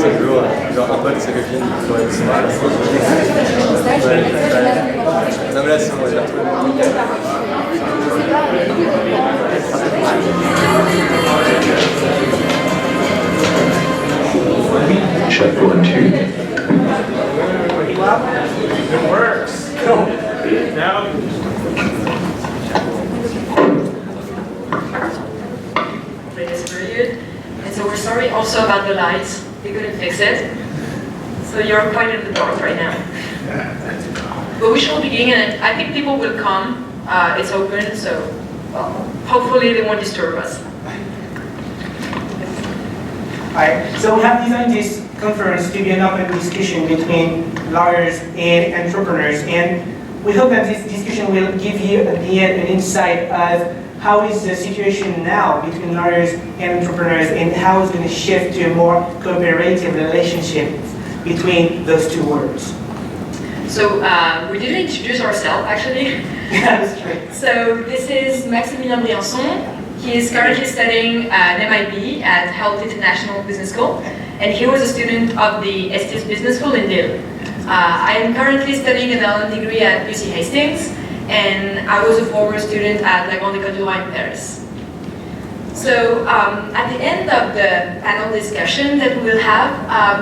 ce jour, genre un pote, sa copine, il faut être mal. Ouais. Non mais là c'est bon, j'ai retrouvé. Chapeau and two. It works. Now. This period. And so we're sorry also about the lights. We couldn't fix it. So you're quite in the dark right now. But we shall begin, and I think people will come. It's open, so well, hopefully they won't disturb us. Alright, so we have designed this conference to be an open discussion between lawyers and entrepreneurs, and we hope that this discussion will give you at the end an insight of how is the situation now between lawyers and entrepreneurs, and how it's going to shift to a more cooperative relationship between those two worlds. So we didn't introduce ourselves, actually. Yeah, that's true. So this is Maximilien Briançon. He is currently studying at MIB at Health International Business School, and he was a student of the STS Business School in Lille. I am currently studying an LLM degree at UC Hastings, and I was a former student at La Grande École du Droit in Paris. So at the end of the panel discussion that we will have,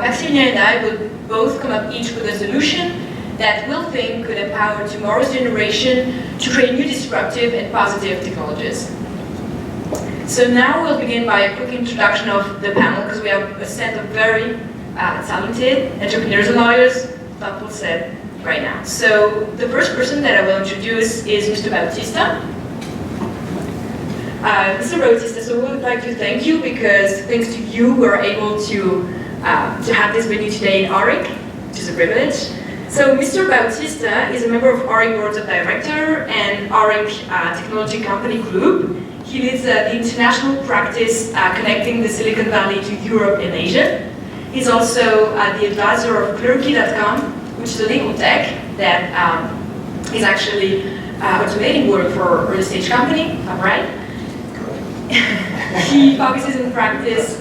Maximilien and I will both come up each with a solution that we'll think could empower tomorrow's generation to create new disruptive and positive technologies. So now we'll begin by a quick introduction of the panel, because we have a set of very talented entrepreneurs and lawyers, thoughtful set right now. So the first person that I will introduce is Mr. Bautista. Mr. Bautista, so we would like to thank you, because thanks to you we're able to have this venue today in Auric, which is a privilege. So Mr. Bautista is a member of Auric Boards of Director and Auric Technology Company Group. He leads the international practice connecting the Silicon Valley to Europe and Asia. He's also the advisor of Clerky.com, which is a legal tech that is actually automating work for early stage company. I'm right? He focuses in practice.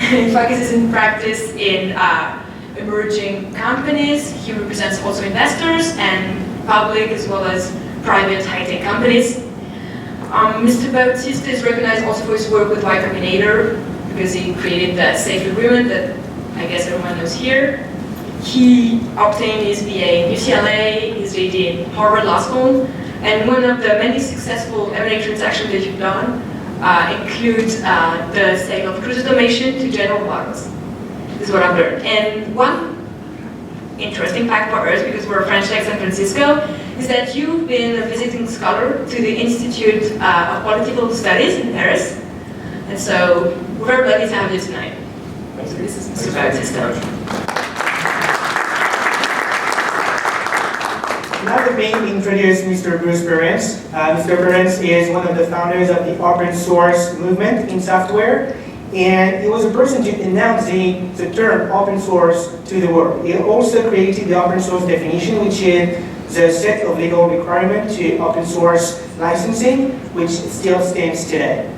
He focuses in practice in emerging companies. He represents also investors and public as well as private high-tech companies. Mr. Bautista is recognized also for his work with Y Combinator, because he created the safe agreement that I guess everyone knows here. He obtained his BA in UCLA, his JD in Harvard Law School, and one of the many successful M&A transactions that you've done includes the sale of cruise automation to General Motors. This is what I've learned. And one interesting fact for us, because we're French Tech San Francisco, is that you've been a visiting scholar to the Institute of Political Studies in Paris. And so we're very lucky to have you tonight. So this is Mr. Bautista. Now let me introduce Mr. Bruce Perens. Mr. Perens is one of the founders of the open source movement in software, and he was a person to announce the term open source to the world. He also created the open source definition, which is the set of legal requirements to open source licensing, which still stands today.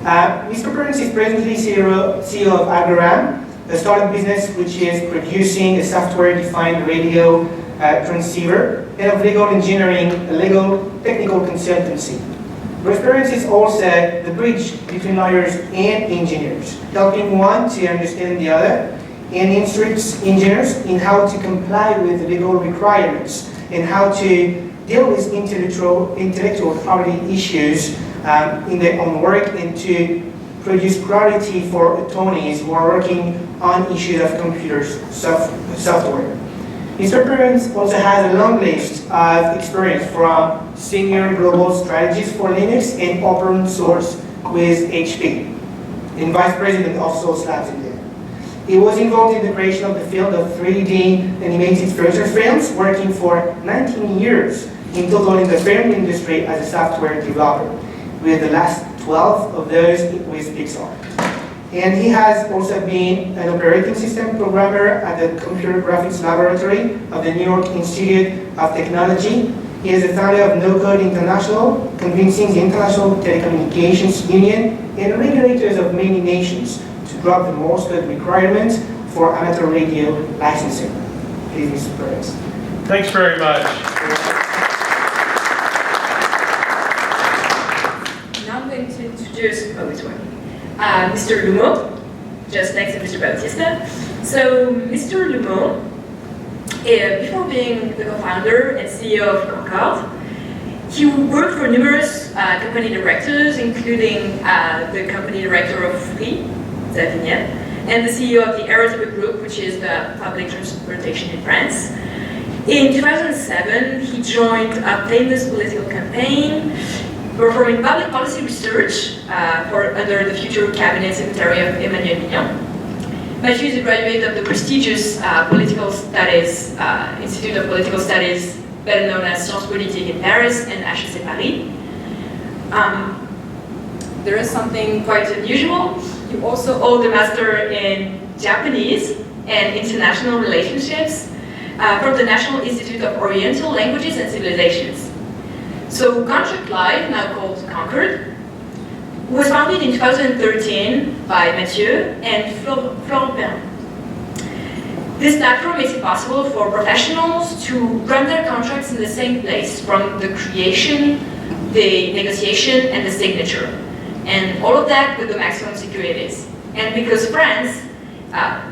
Mr. Perens is presently CEO of Agoram, a startup business which is producing a software-defined radio transceiver, and of legal engineering, a legal technical consultancy. Bruce Perens is also the bridge between lawyers and engineers, helping one to understand the other, and instructs engineers in how to comply with the legal requirements and how to deal with intellectual property issues in their own work, and to produce clarity for attorneys who are working on issues of computers software. Mr. Perens also has a long list of experience from senior global strategies for Linux and open source with HP, and vice president of Source Labs in there. He was involved in the creation of the field of 3D animated feature films, working for 19 years in total in the film industry as a software developer, with the last 12 of those with Pixar. And he has also been an operating system programmer at the Computer Graphics Laboratory of the New York Institute of Technology. He is the founder of No Code International, convincing the International Telecommunications Union and regulators of many nations to drop the most requirements for amateur radio licensing. Please, Mr. Perez. Thanks very much. Now I'm going to introduce, Mr. Lumeau, just next to Mr. Bautista. So, Mr. Lumeau, before being the co-founder and CEO of Concord, he worked for numerous company directors, including the company director of Free, Zavignan, and the CEO of the Aerotipe Group, which is the public transportation in France. In 2007, he joined a famous political campaign performing public policy research under the future cabinet secretary of Emmanuel Mignon. Mathieu is a graduate of the prestigious Political Studies Institute of Political Studies, better known as Sciences Politiques in Paris and HEC Paris. There is something quite unusual. You also hold a master in Japanese and international relationships from the National Institute of Oriental Languages and Civilizations. So Contract Live, now called Concord, was founded in 2013 by Mathieu and Florent Perrin. This platform makes it possible for professionals to run their contracts in the same place, from the creation, the negotiation, and the signature. And all of that with the maximum securities. And because France,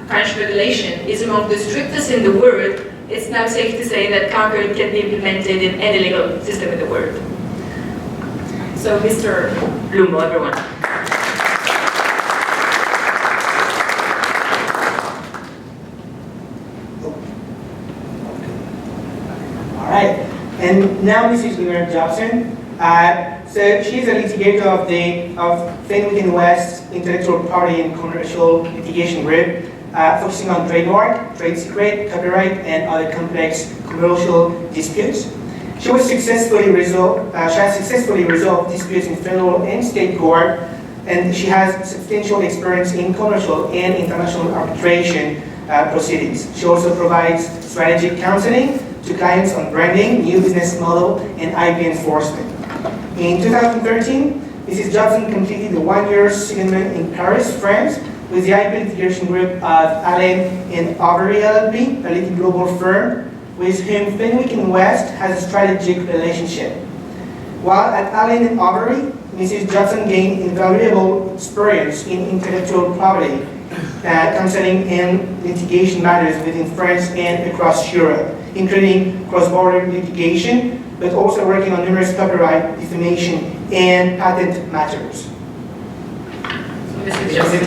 French regulation, is among the strictest in the world, it's now safe to say that Concord can be implemented in any legal system in the world. So, Mr. Lumeau, everyone. All right, and now Mrs. Leonard Jobson. So she's a litigator of Fenwick & West Intellectual Property and Commercial Litigation Group, focusing on trademark, trade secret, copyright, and other complex commercial disputes. She has successfully resolved disputes in federal and state court, and she has substantial experience in commercial and international arbitration proceedings. She also provides strategic counseling to clients on branding, new business model, and IP enforcement. In 2013, Mrs. Jobson completed a one-year secondment in Paris, France, with the IP litigation group of Allen & Overy LLP, a leading global firm, with whom Fenwick & West has a strategic relationship. While at Allen & Overy, Mrs. Jobson gained invaluable experience in intellectual property, counseling and litigation matters within France and across Europe, including cross-border litigation, but also working on numerous copyright, defamation, and patent matters. Mrs. Jobson.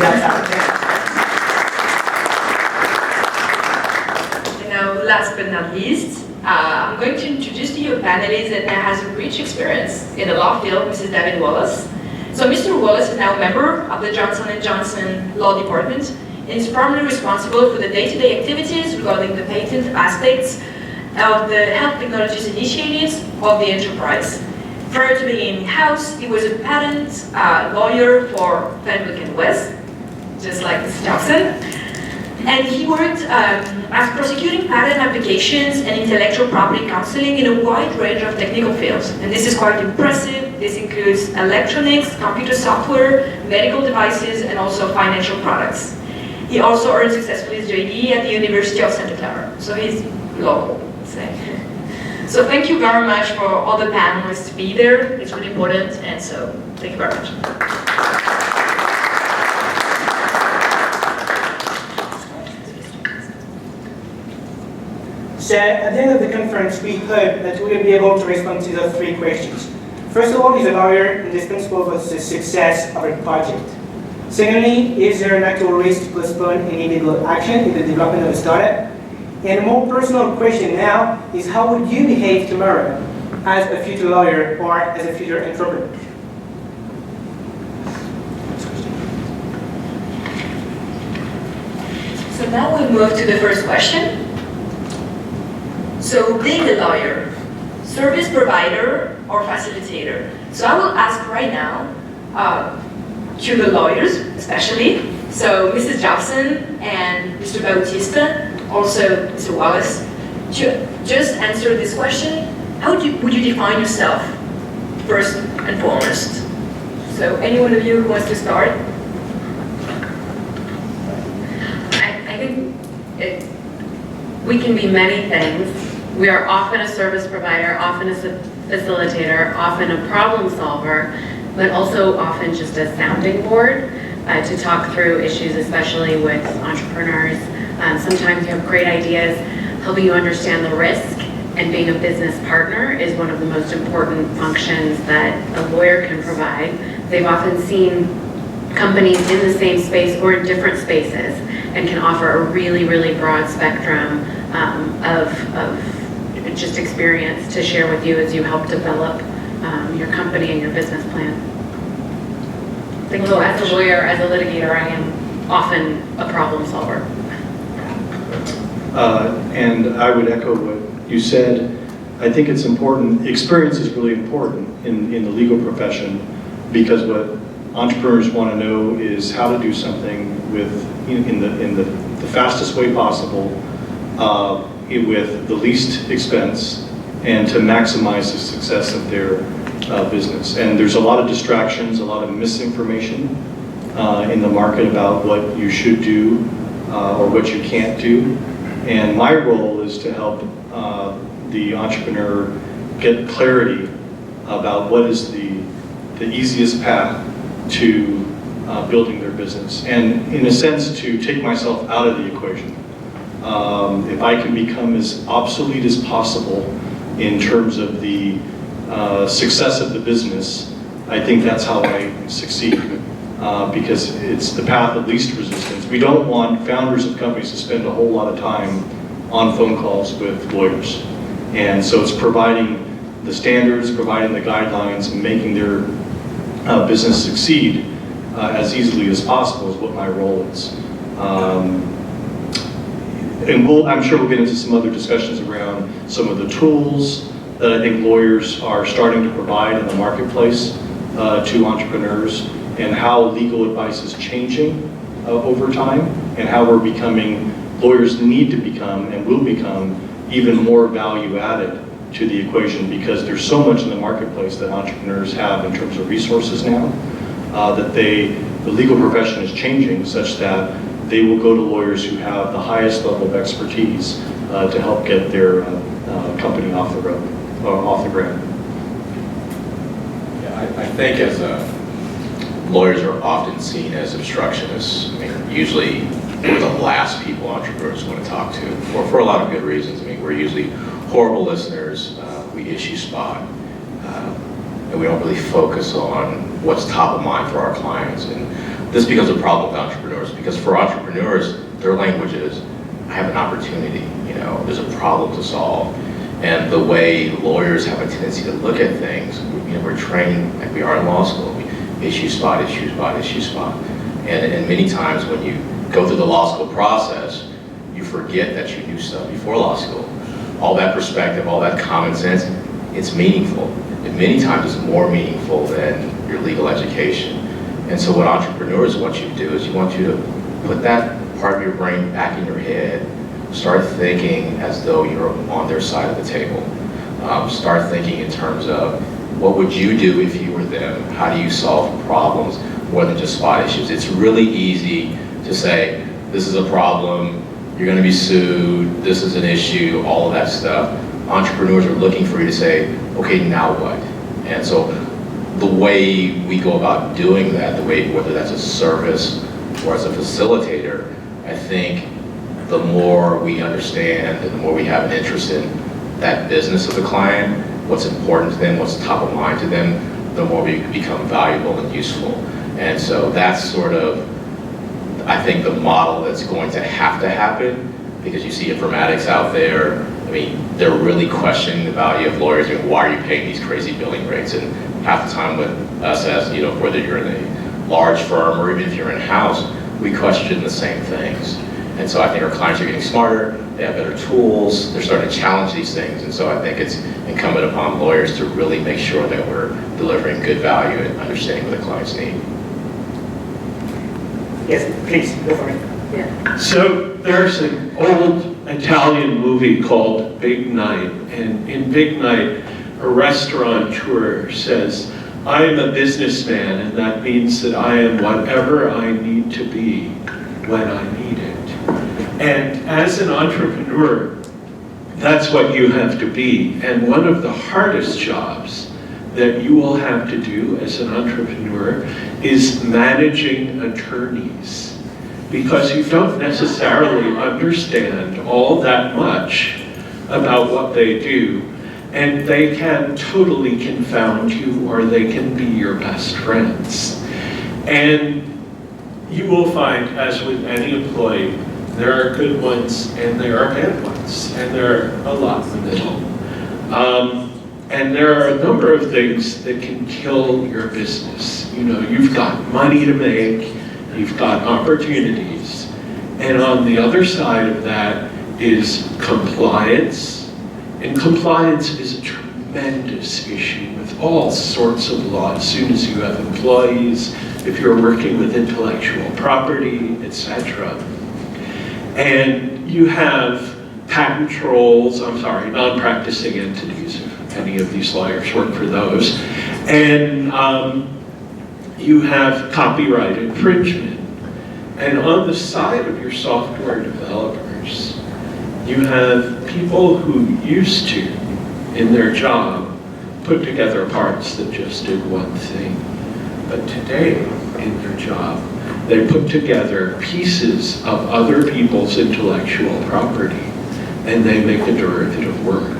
Now, last but not least, I'm going to introduce to you a panelist that has a rich experience in the law field, Mrs. David Wallace. So Mr. Wallace is now a member of the Johnson & Johnson Law Department and is primarily responsible for the day-to-day activities regarding the patent aspects of the health technologies initiatives of the enterprise. Prior to being in-house, he was a patent lawyer for Fenwick & West, just like Mrs. Johnson. And he worked as prosecuting patent applications and intellectual property counseling in a wide range of technical fields. And this is quite impressive. This includes electronics, computer software, medical devices, and also financial products. He also earned successfully his JD at the University of Santa Clara. So he's local, let's say. So thank you very much for all the panelists to be there. It's really important, and so thank you very much. So at the end of the conference, we hope that we will be able to respond to the three questions. First of all, is a lawyer indispensable for the success of a project? Secondly, is there an actual risk to postpone any legal action in the development of a startup? And a more personal question now is, how would you behave tomorrow as a future lawyer or as a future entrepreneur? So now we move to the first question. So being a lawyer, service provider or facilitator? So I will ask right now to the lawyers especially, so Mrs. Jobson and Mr. Bautista, also Mr. Wallace, to just answer this question. How would you define yourself first and foremost? So any one of you who wants to start? we can be many things. We are often a service provider, often a facilitator, often a problem solver, but also often just a sounding board to talk through issues, especially with entrepreneurs. Sometimes you have great ideas. Helping you understand the risk and being a business partner is one of the most important functions that a lawyer can provide. They've often seen companies in the same space or in different spaces and can offer a really, really broad spectrum of just experience to share with you as you help develop your company and your business plan. Although as a lawyer, as a litigator, I am often a problem solver. And I would echo what you said. I think it's important, experience is really important in the legal profession, because what entrepreneurs want to know is how to do something in the fastest way possible, with the least expense, and to maximize the success of their business. And there's a lot of distractions, a lot of misinformation in the market about what you should do or what you can't do. And my role is to help the entrepreneur get clarity about what is the easiest path to building their business. And in a sense, to take myself out of the equation. If I can become as obsolete as possible in terms of the success of the business, I think that's how I succeed. Because it's the path of least resistance. We don't want founders of companies to spend a whole lot of time on phone calls with lawyers. And so it's providing the standards, providing the guidelines, and making their business succeed as easily as possible is what my role is. And I'm sure we'll get into some other discussions around some of the tools that I think lawyers are starting to provide in the marketplace to entrepreneurs, and how legal advice is changing over time, and how lawyers need to become and will become even more value added to the equation, because there's so much in the marketplace that entrepreneurs have in terms of resources now, that the legal profession is changing such that they will go to lawyers who have the highest level of expertise to help get their company off the ground. Yeah, I think as lawyers are often seen as obstructionists. I mean, usually we're the last people entrepreneurs want to talk to, for a lot of good reasons. I mean, we're usually horrible listeners. We issue spot, and we don't really focus on what's top of mind for our clients. And this becomes a problem with entrepreneurs, because for entrepreneurs, their language is, I have an opportunity, there's a problem to solve. And the way lawyers have a tendency to look at things, we're trained like we are in law school. We issue spot, issue spot, issue spot. And many times when you go through the law school process, you forget that you knew stuff before law school. All that perspective, all that common sense, it's meaningful. And many times it's more meaningful than your legal education. And so what entrepreneurs want you to do is you want you to put that part of your brain back in your head. Start thinking as though you're on their side of the table. Start thinking in terms of, what would you do if you were them? How do you solve problems more than just spot issues? It's really easy to say, this is a problem, you're going to be sued, this is an issue, all of that stuff. Entrepreneurs are looking for you to say, okay, now what? And so the way we go about doing that, whether that's a service or as a facilitator, I think the more we understand and the more we have an interest in that business of the client, what's important to them, what's top of mind to them, the more we become valuable and useful. And so that's sort of, I think, the model that's going to have to happen, because you see informatics out there. I mean, they're really questioning the value of lawyers. Why are you paying these crazy billing rates? And half the time with us, as whether you're in a large firm or even if you're in-house, we question the same things. And so I think our clients are getting smarter, they have better tools, they're starting to challenge these things. And so I think it's incumbent upon lawyers to really make sure that we're delivering good value and understanding what the clients need. Yes, please, go for it. Yeah. So there's an old Italian movie called Big Night, and in Big Night, a restaurateur says, I am a businessman, and that means that I am whatever I need to be when I need it. And as an entrepreneur, that's what you have to be. And one of the hardest jobs that you will have to do as an entrepreneur is managing attorneys, because you don't necessarily understand all that much about what they do, and they can totally confound you, or they can be your best friends. And you will find, as with any employee, there are good ones and there are bad ones, and there are a lot in the middle. And there are a number of things that can kill your business. You know, you've got money to make, you've got opportunities, and on the other side of that is compliance. And compliance is a tremendous issue with all sorts of law. As soon as you have employees, if you're working with intellectual property, etc. And you have patent trolls, non-practicing entities, if any of these lawyers work for those. And you have copyright infringement. And on the side of your software developers, you have people who used to, in their job, put together parts that just did one thing. But today, in their job, they put together pieces of other people's intellectual property, and they make a derivative work.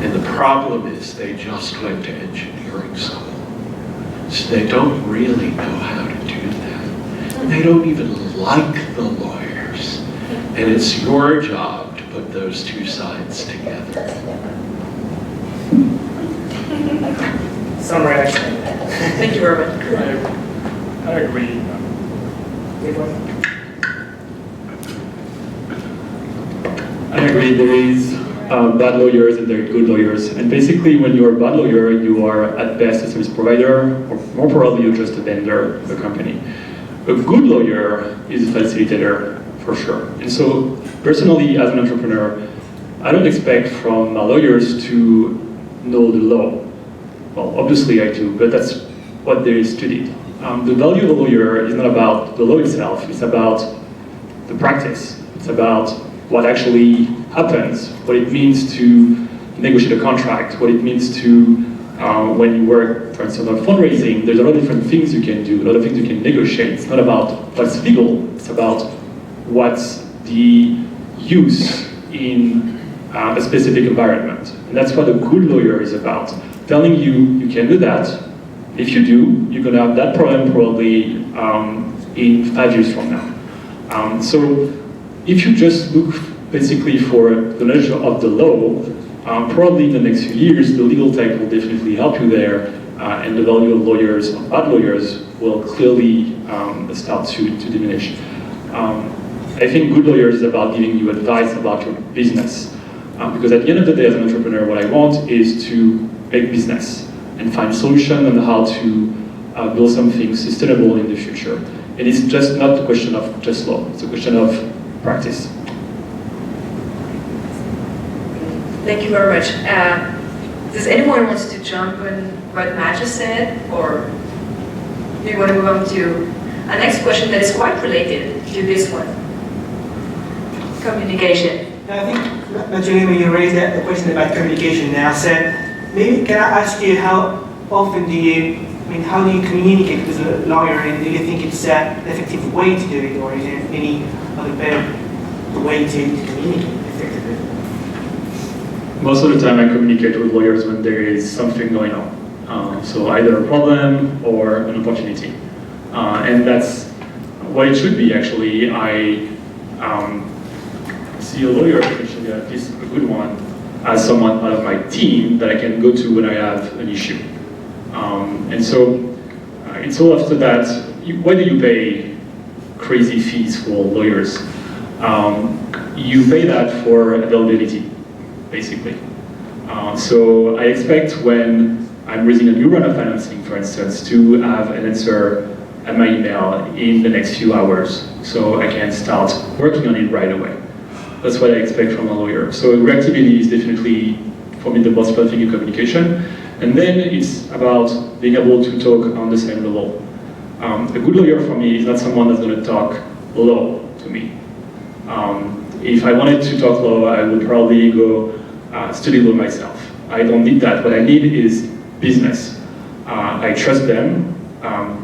And the problem is they just went to engineering school. So they don't really know how to do that. And they don't even like the lawyers. And it's your job to put those two sides together. Summary action. Thank you very much. I agree. I agree, there is bad lawyers and there are good lawyers. And basically when you're a bad lawyer, you are at best a service provider, or more probably you're just a vendor of a company. A good lawyer is a facilitator, for sure. And so personally, as an entrepreneur, I don't expect from my lawyers to know the law. Well, obviously I do, but that's what they studied. The value of a lawyer is not about the law itself, it's about the practice. It's about what actually happens, what it means to negotiate a contract, what it means to, when you work, for instance, on fundraising, there's a lot of different things you can do, a lot of things you can negotiate. It's not about what's legal, it's about what's the use in a specific environment. And that's what a good lawyer is about, telling you you can do that. If you do, you're going to have that problem probably in 5 years from now. So if you just look basically for the knowledge of the law, probably in the next few years, the legal tech will definitely help you there, and the value of lawyers, of bad lawyers, will clearly start to diminish. I think good lawyers is about giving you advice about your business. Because at the end of the day, as an entrepreneur, what I want is to make business and find solutions on how to build something sustainable in the future. And it's just not a question of just law, it's a question of practice. Thank you very much. Does anyone want to jump on what Matt just said, or do you want to move on to a next question that is quite related to this one? Communication. I think, Mathieu, you raised the question about communication now. So maybe can I ask you how often how do you communicate with a lawyer, and do you think it's an effective way to do it, or is there any other better way to communicate effectively? Most of the time I communicate with lawyers when there is something going on. So either a problem or an opportunity. And that's what it should be, actually. I see a lawyer, potentially at least a good one, as someone out of my team that I can go to when I have an issue. And so it's all after that, why do you pay crazy fees for lawyers? You pay that for availability, basically. So I expect when I'm raising a new round of financing, for instance, to have an answer at my email in the next few hours, so I can start working on it right away. That's what I expect from a lawyer. So reactivity is definitely, for me, the most important thing in communication. And then it's about being able to talk on the same level. A good lawyer for me is not someone that's going to talk law to me. If I wanted to talk law, I would probably go study law myself. I don't need that. What I need is business. I trust them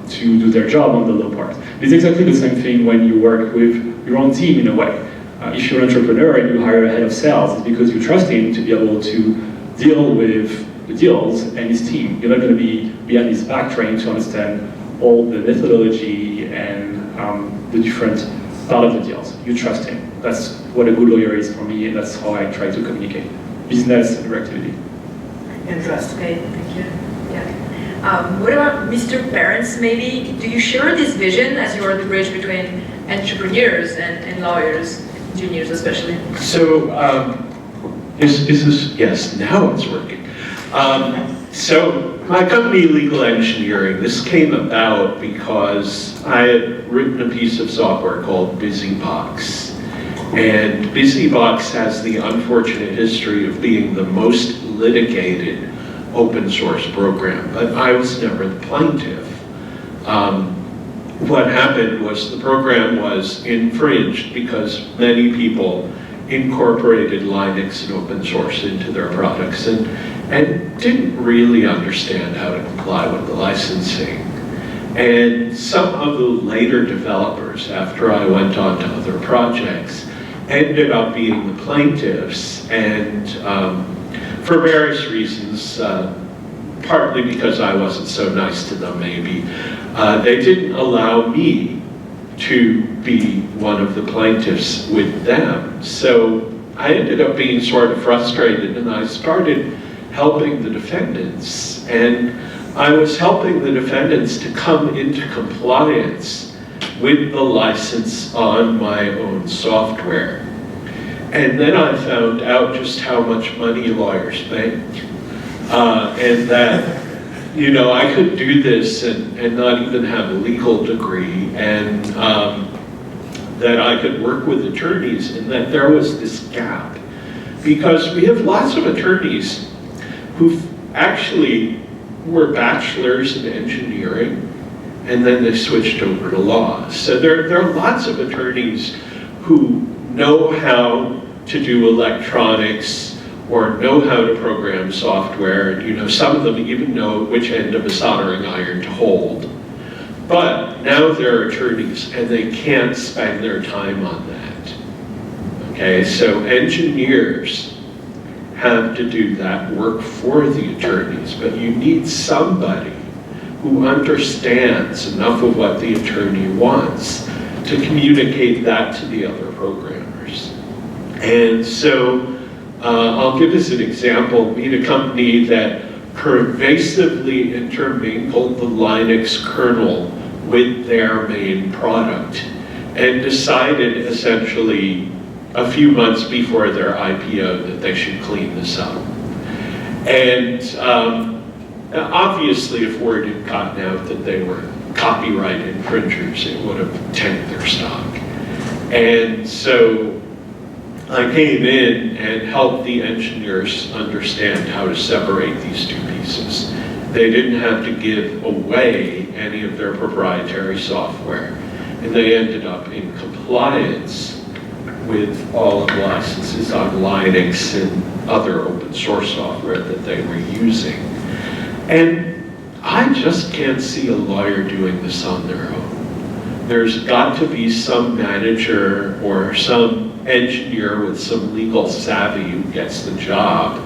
to do their job on the law part. It's exactly the same thing when you work with your own team in a way. If you're an entrepreneur and you hire a head of sales, it's because you trust him to be able to deal with the deals and his team. You're not going to be behind his back trying to understand all the methodology and the different part of the deals. You trust him. That's what a good lawyer is for me, and that's how I try to communicate business and activity. And trust. Okay, thank you. Yeah. What about Mr. Parents, maybe? Do you share this vision as you are the bridge between entrepreneurs and lawyers, engineers especially? So, is this, yes, now it's working. So, my company, Legal Engineering, this came about because I had written a piece of software called BusyBox. And BusyBox has the unfortunate history of being the most litigated open source program, but I was never the plaintiff. What happened was the program was infringed because many people incorporated Linux and open source into their products and didn't really understand how to comply with the licensing. And some of the later developers, after I went on to other projects, ended up being the plaintiffs, and for various reasons, partly because I wasn't so nice to them maybe, they didn't allow me to be one of the plaintiffs with them. So I ended up being sort of frustrated, and I started helping the defendants. And I was helping the defendants to come into compliance with the license on my own software. And then I found out just how much money lawyers make. And that, you know, I could do this and not even have a legal degree, and that I could work with attorneys, and that there was this gap. Because we have lots of attorneys who actually were bachelors in engineering, and then they switched over to law. So there are lots of attorneys who know how to do electronics or know how to program software, and you know, some of them even know which end of a soldering iron to hold. But now they're attorneys and they can't spend their time on that. Okay, so engineers have to do that work for the attorneys, but you need somebody who understands enough of what the attorney wants to communicate that to the other programmers. And so I'll give us an example. Meet a company that pervasively intermingled the Linux kernel with their main product and decided essentially a few months before their IPO that they should clean this up. And obviously if word had gotten out that they were copyright infringers, it would have tanked their stock. And so I came in and helped the engineers understand how to separate these two pieces. They didn't have to give away any of their proprietary software, and they ended up in compliance with all of the licenses on Linux and other open source software that they were using. And I just can't see a lawyer doing this on their own. There's got to be some manager or some engineer with some legal savvy who gets the job,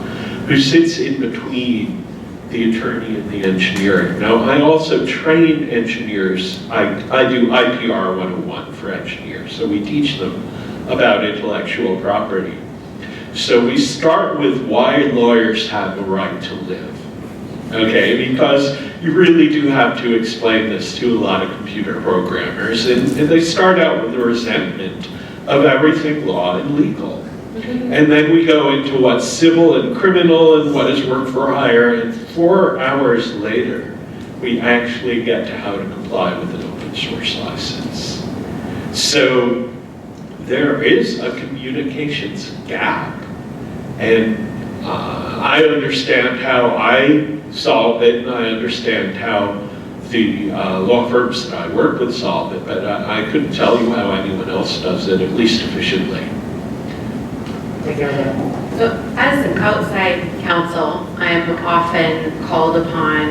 who sits in between the attorney and the engineering. Now, I also train engineers. I do IPR 101 for engineers, so we teach them about intellectual property. So we start with why lawyers have a right to live. Okay, because you really do have to explain this to a lot of computer programmers, and they start out with a resentment of everything law and legal. And then we go into what's civil and criminal and what is work for hire, and 4 hours later, we actually get to how to comply with an open source license. So there is a communications gap, and I understand how I solve it, and I understand how the law firms that I work with solve it, but I couldn't tell you how anyone else does it, at least efficiently. So as an outside counsel, I am often called upon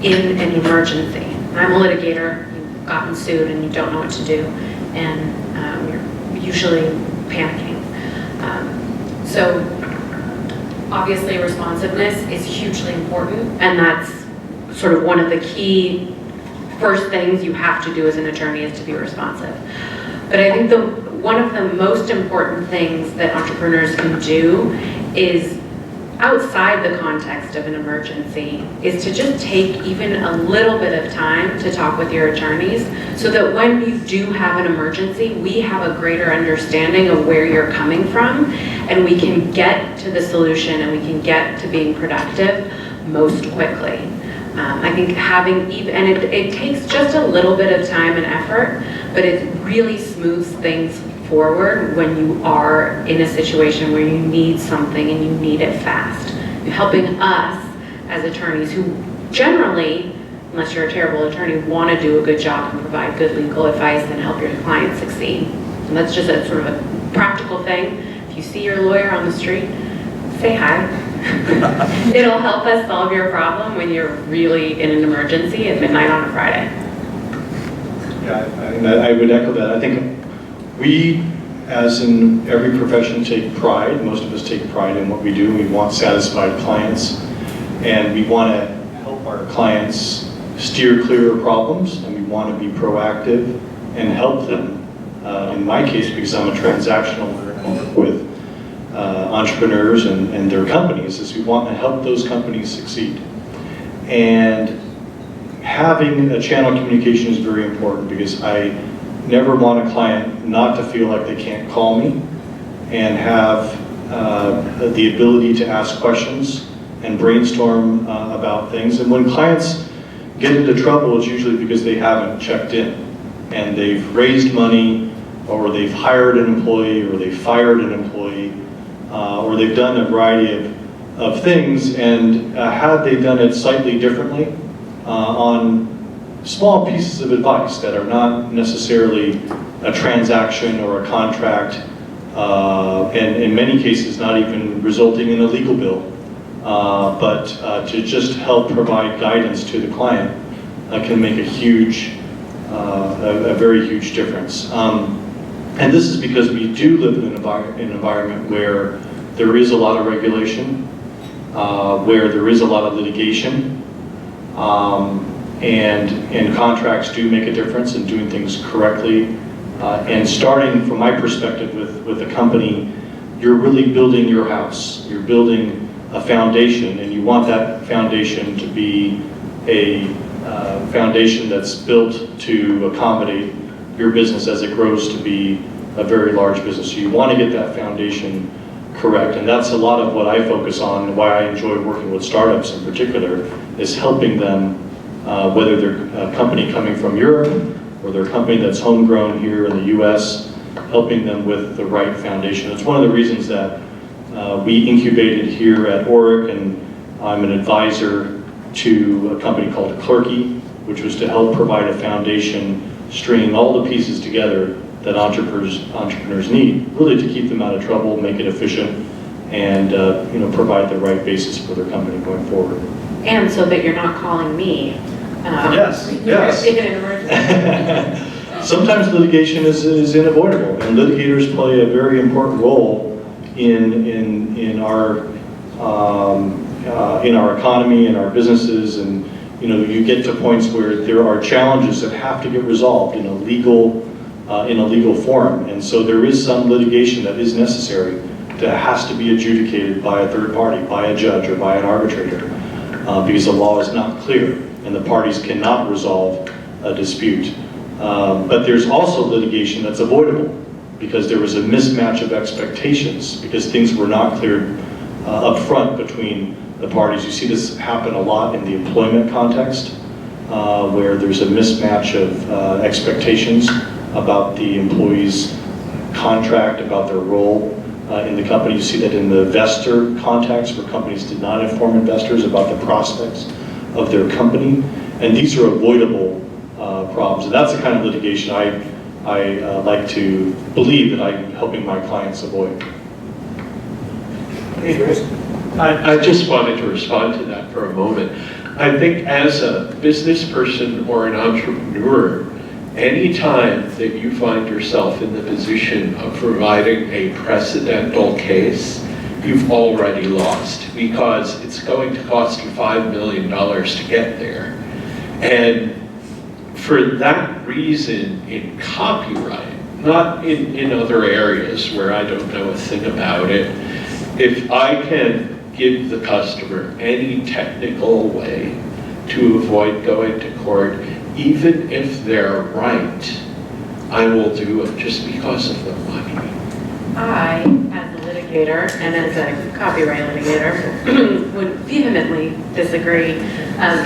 in an emergency. I'm a litigator, you've gotten sued and you don't know what to do, and you're usually panicking. So obviously responsiveness is hugely important, and that's sort of one of the key first things you have to do as an attorney is to be responsive. But I think one of the most important things that entrepreneurs can do is, outside the context of an emergency, is to just take even a little bit of time to talk with your attorneys so that when you do have an emergency, we have a greater understanding of where you're coming from, and we can get to the solution and we can get to being productive most quickly. I think it takes just a little bit of time and effort, but it really smooths things forward when you are in a situation where you need something and you need it fast. You're helping us as attorneys who generally, unless you're a terrible attorney, want to do a good job and provide good legal advice and help your clients succeed. And that's just a sort of a practical thing. If you see your lawyer on the street, say hi. It'll help us solve your problem when you're really in an emergency at midnight on a Friday. Yeah, I would echo that. I think we, as in every profession, take pride. Most of us take pride in what we do. We want satisfied clients, and we want to help our clients steer clear of problems, and we want to be proactive and help them. In my case, because I'm a transactional lawyer with entrepreneurs and their companies, is we want to help those companies succeed. And having a channel of communication is very important, because I never want a client not to feel like they can't call me and have the ability to ask questions and brainstorm about things. And when clients get into trouble, it's usually because they haven't checked in and they've raised money, or they've hired an employee, or they've fired an employee, or they've done a variety of things, and had they done it slightly differently on small pieces of advice that are not necessarily a transaction or a contract, and in many cases not even resulting in a legal bill, but to just help provide guidance to the client can make a very huge difference. And this is because we do live in an environment where there is a lot of regulation, where there is a lot of litigation, and contracts do make a difference in doing things correctly. And starting from my perspective with a company, you're really building your house. You're building a foundation, and you want that foundation to be a foundation that's built to accommodate your business as it grows to be a very large business. So you want to get that foundation correct, and that's a lot of what I focus on, and why I enjoy working with startups in particular, is helping them, whether they're a company coming from Europe or they're a company that's homegrown here in the US, helping them with the right foundation. It's one of the reasons that we incubated here at Oric, and I'm an advisor to a company called Clerky, which was to help provide a foundation, stringing all the pieces together that entrepreneurs need, really to keep them out of trouble, make it efficient, and provide the right basis for their company going forward. And so that you're not calling me. Yes. In an emergency. Sometimes litigation is unavoidable, and litigators play a very important role in our economy, in our businesses, and you get to points where there are challenges that have to get resolved in a legal forum, and so there is some litigation that is necessary that has to be adjudicated by a third party, by a judge or by an arbitrator, because the law is not clear and the parties cannot resolve a dispute. But there's also litigation that's avoidable because there was a mismatch of expectations, because things were not cleared up front between the parties. You see this happen a lot in the employment context, where there's a mismatch of expectations about the employee's contract, about their role in the company. You see that in the investor context, where companies did not inform investors about the prospects of their company. And these are avoidable problems. And that's the kind of litigation I like to believe that I'm helping my clients avoid. I just wanted to respond to that for a moment. I think as a business person or an entrepreneur, any time that you find yourself in the position of providing a precedental case, you've already lost, because it's going to cost you $5 million to get there. And for that reason, in copyright, not in other areas where I don't know a thing about it, if I can give the customer any technical way to avoid going to court, even if they're right, I will do it just because of the money. I, as a litigator and as a copyright litigator, would vehemently disagree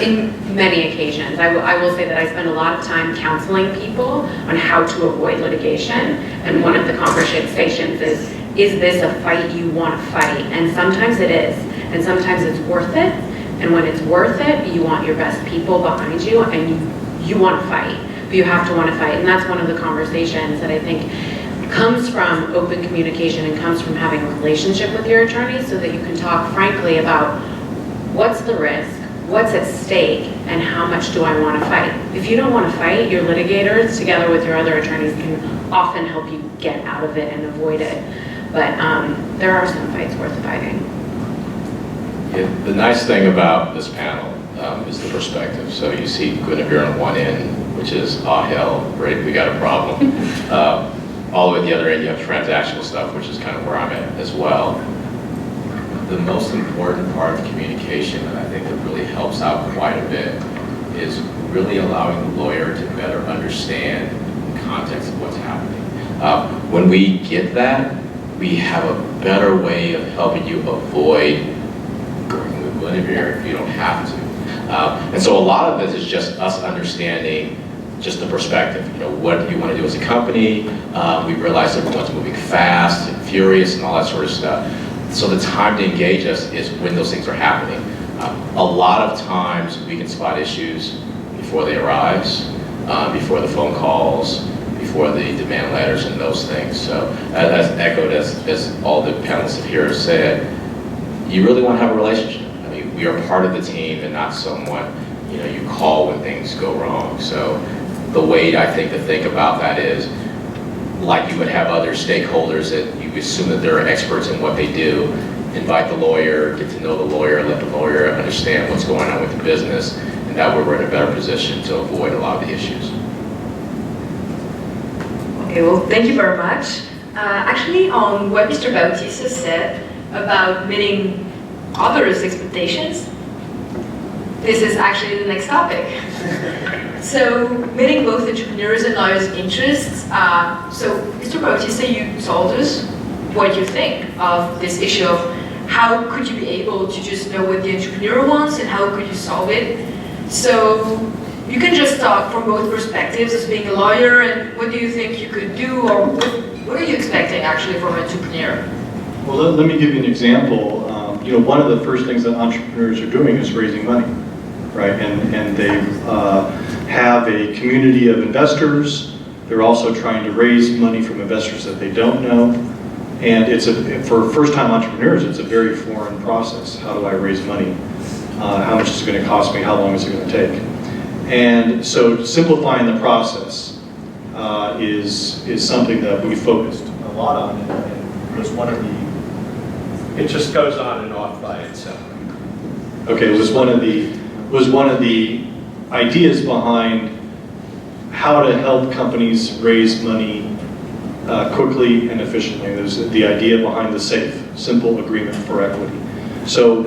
in many occasions. I will say that I spend a lot of time counseling people on how to avoid litigation, and one of the conversations is this a fight you want to fight? And sometimes it is, and sometimes it's worth it, and when it's worth it, you want your best people behind you, and you want to fight, but you have to want to fight, and that's one of the conversations that I think comes from open communication and comes from having a relationship with your attorney, so that you can talk frankly about what's the risk, what's at stake, and how much do I want to fight. If you don't want to fight, your litigators together with your other attorneys can often help you get out of it and avoid it. But there are some fights worth fighting. Yeah, the nice thing about this panel is the perspective. So you see Guinevere on one end, which is, oh hell, great, we got a problem. All the way at the other end, you have transactional stuff, which is kind of where I'm at as well. The most important part of communication, and I think that really helps out quite a bit, is really allowing the lawyer to better understand the context of what's happening. When we get that, we have a better way of helping you avoid going with Guinevere if you don't have to. And so a lot of this is just us understanding just the perspective. You know, what you want to do as a company. We realize everyone's moving fast and furious and all that sort of stuff. So the time to engage us is when those things are happening. A lot of times we can spot issues before they arise, before the phone calls, before the demand letters and those things. So as echoed, as all the panelists here have said, you really want to have a relationship. I mean, we are part of the team and not someone, you know, you call when things go wrong. So the way I think to think about that is, like you would have other stakeholders that you assume that they're experts in what they do, invite the lawyer, get to know the lawyer, let the lawyer understand what's going on with the business, and that way we're in a better position to avoid a lot of the issues. Okay, well, thank you very much. Actually, on what Mr. Bautista said about meeting others' expectations, this is actually the next topic. So, meeting both entrepreneurs and lawyers' interests. So, Mr. Bautista, you told us what you think of this issue of how could you be able to just know what the entrepreneur wants and how could you solve it. So, you can just talk from both perspectives as being a lawyer, and what do you think you could do, or what are you expecting actually from an entrepreneur? Well, let me give you an example. You know, one of the first things that entrepreneurs are doing is raising money, right? And they have a community of investors. They're also trying to raise money from investors that they don't know. And for first-time entrepreneurs, it's a very foreign process. How do I raise money? How much is it going to cost me? How long is it going to take? And so simplifying the process is something that we focused a lot on, and was one of the... It just goes on and off by itself. Okay, it was one of the ideas behind how to help companies raise money quickly and efficiently. There's the idea behind the SAFE, Simple Agreement for Equity. So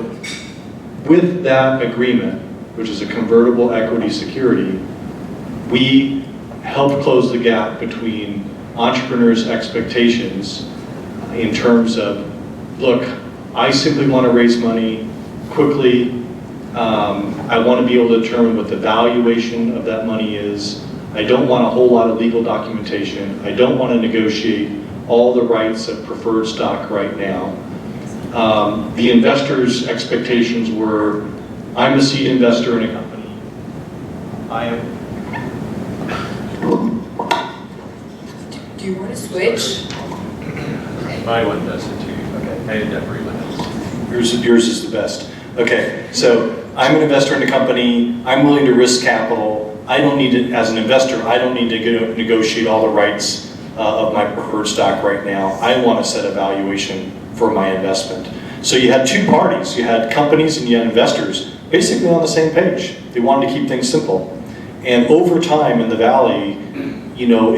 with that agreement, which is a convertible equity security, we help close the gap between entrepreneurs' expectations in terms of, look, I simply want to raise money quickly. I want to be able to determine what the valuation of that money is. I don't want a whole lot of legal documentation. I don't want to negotiate all the rights of preferred stock right now. The investors' expectations were, I'm a seed investor in a company. I am. Do you want to switch? My one does it too. Okay. And everyone else. Yours is the best. Okay, so I'm an investor in a company. I'm willing to risk capital. I don't need to, as an investor, I don't need to go negotiate all the rights of my preferred stock right now. I want to set a valuation for my investment. So you had two parties. You had companies and you had investors basically on the same page. They wanted to keep things simple. And over time in the Valley, you know,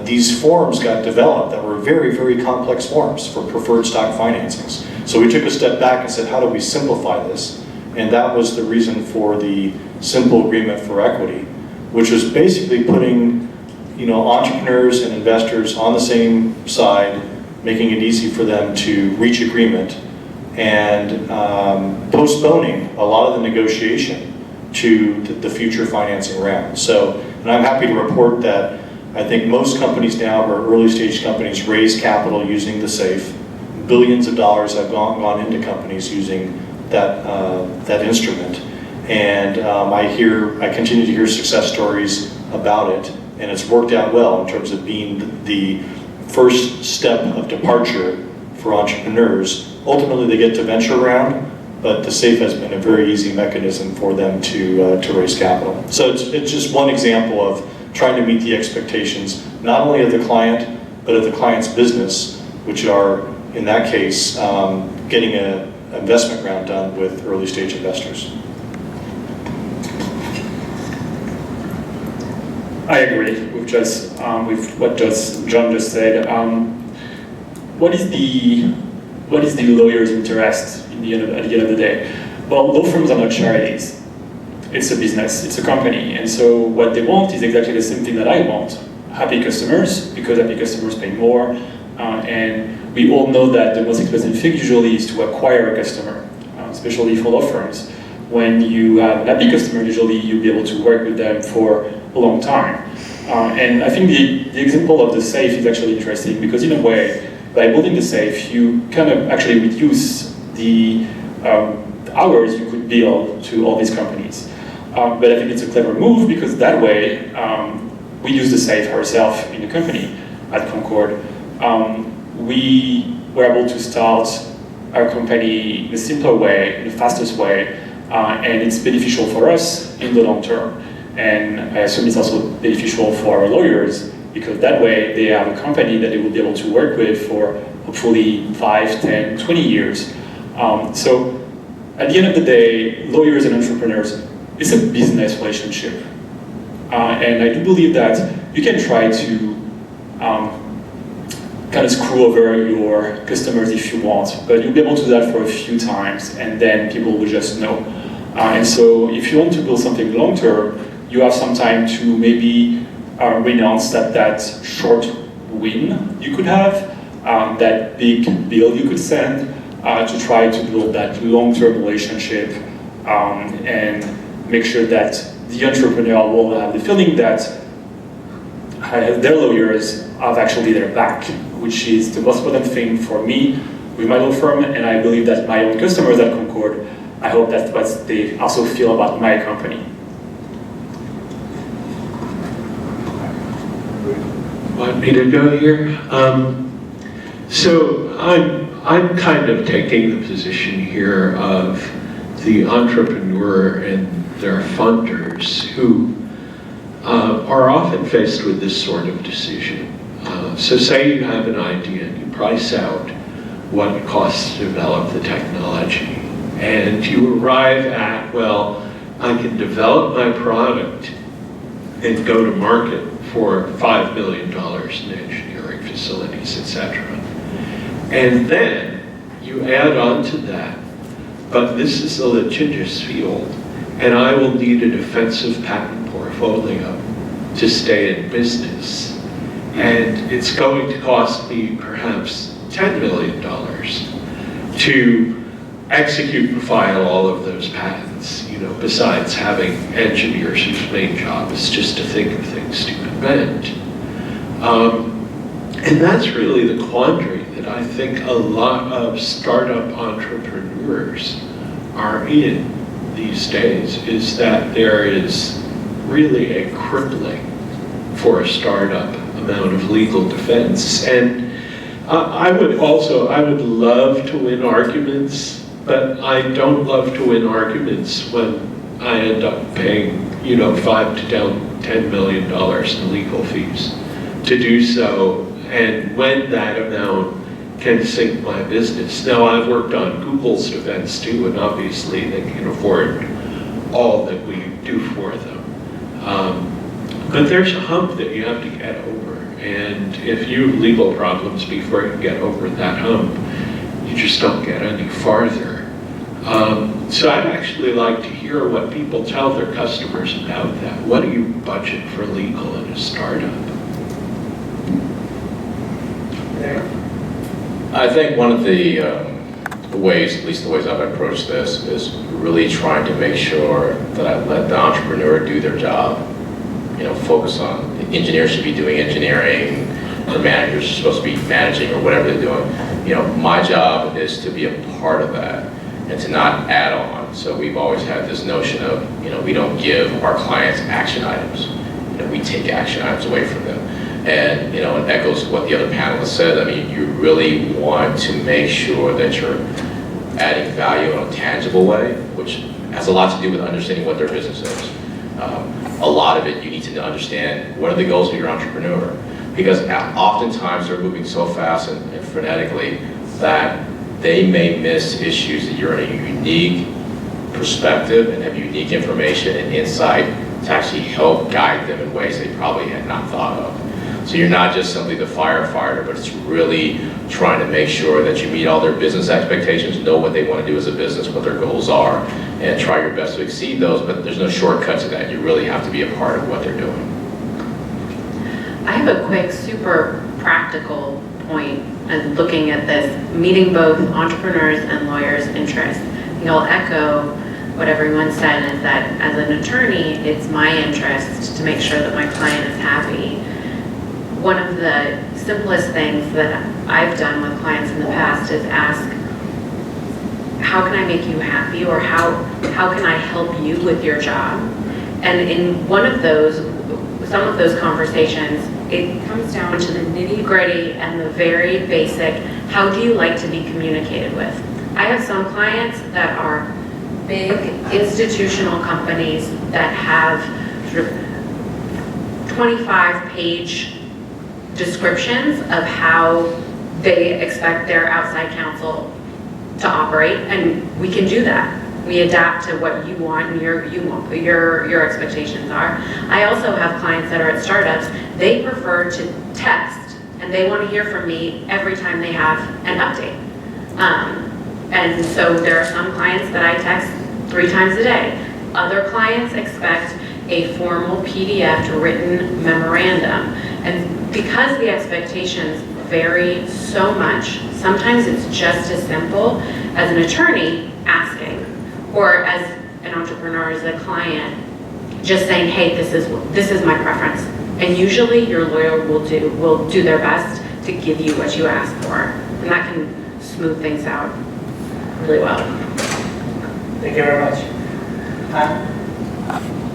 these forms got developed that were very, very complex forms for preferred stock financings. So we took a step back and said, how do we simplify this? And that was the reason for the simple agreement for equity, which was basically putting, you know, entrepreneurs and investors on the same side, making it easy for them to reach agreement, and postponing a lot of the negotiation to the future financing round. So, and I'm happy to report that I think most companies now, or early stage companies, raise capital using the SAFE. Billions of dollars have gone into companies using that instrument. And I continue to hear success stories about it, and it's worked out well in terms of being the first step of departure for entrepreneurs. Ultimately, they get to venture round, but the SAFE has been a very easy mechanism for them to raise capital. So it's just one example of trying to meet the expectations, not only of the client, but of the client's business, which are, in that case, getting an investment round done with early stage investors. I agree with what John just said. What is the lawyer's interest at the end of the day? Well, law firms are not charities. It's a business, it's a company, and so what they want is exactly the same thing that I want. Happy customers, because happy customers pay more, and we all know that the most expensive thing usually is to acquire a customer, especially for law firms. When you have an happy customer, usually you'll be able to work with them for a long time. And I think the example of the SAFE is actually interesting, because in a way, by building the SAFE, you kind of actually reduce the hours you could bill to all these companies. But I think it's a clever move, because that way, we use the SAFE ourselves in the company at Concord. We were able to start our company in a simpler way, in the fastest way, and it's beneficial for us in the long term. And I assume it's also beneficial for our lawyers, because that way they have a company that they will be able to work with for hopefully 5, 10, 20 years. So at the end of the day, lawyers and entrepreneurs, it's a business relationship. And I do believe that you can try to kind of screw over your customers if you want, but you'll be able to do that for a few times, and then people will just know. And so if you want to build something long-term, you have some time to maybe renounce that short win you could have, that big bill you could send, to try to build that long-term relationship, and make sure that the entrepreneur will have the feeling that their lawyers have actually their back, which is the most important thing for me with my law firm, and I believe that my own customers at Concord, I hope that's what they also feel about my company. Want me to go here? So I'm kind of taking the position here of the entrepreneur and their funders who are often faced with this sort of decision. So say you have an idea and you price out what it costs to develop the technology, and you arrive at, well, I can develop my product and go to market for $5 billion in engineering facilities, etc. And then you add on to that, but this is a litigious field, and I will need a defensive patent portfolio to stay in business. And it's going to cost me perhaps $10 million to execute and file all of those patents, besides having engineers whose main job is just to think of things to invent. And that's really the quandary that I think a lot of startup entrepreneurs are in these days, is that there is really a crippling for a startup amount of legal defense. And I would love to win arguments, but I don't love to win arguments when I end up paying, $5 to $10 million in legal fees to do so, and when that amount can sink my business. Now, I've worked on Google's defense too, and obviously they can afford all that we do for them. But there's a hump that you have to get over, and if you have legal problems before you get over that hump, you just don't get any farther. So I'd actually like to hear what people tell their customers about that. What do you budget for legal in a startup? I think one of the ways, at least the ways I've approached this, is really trying to make sure that I let the entrepreneur do their job. Focus on, the engineer should be doing engineering, the managers are supposed to be managing or whatever they're doing. My job is to be a part of that and to not add on. So we've always had this notion of, we don't give our clients action items. We take action items away from them. And, it echoes what the other panelists said. I mean, you really want to make sure that you're adding value in a tangible way, which has a lot to do with understanding what their business is. A lot of it, you need to understand what are the goals of your entrepreneur. Because oftentimes they're moving so fast and frenetically that they may miss issues that you're in a unique perspective and have unique information and insight to actually help guide them in ways they probably had not thought of. So you're not just simply the firefighter, but it's really trying to make sure that you meet all their business expectations, know what they want to do as a business, what their goals are, and try your best to exceed those, but there's no shortcut to that. You really have to be a part of what they're doing. I have a quick, super practical point and looking at this, meeting both entrepreneurs and lawyers' interests. I'll echo what everyone said, is that as an attorney, it's my interest to make sure that my client is happy. One of the simplest things that I've done with clients in the past is ask, how can I make you happy, or how can I help you with your job? And in some of those conversations, it comes down to the nitty-gritty and the very basic, how do you like to be communicated with? I have some clients that are big institutional companies that have sort of 25-page descriptions of how they expect their outside counsel to operate, and we can do that. We adapt to what you want and your expectations are. I also have clients that are at startups. They prefer to text, and they want to hear from me every time they have an update. And so there are some clients that I text 3 times a day. Other clients expect a formal PDF written memorandum. And because the expectations vary so much, sometimes it's just as simple as an attorney asking, or as an entrepreneur, as a client, just saying, hey, this is my preference. And usually your lawyer will do their best to give you what you ask for. And that can smooth things out really well. Thank you very much.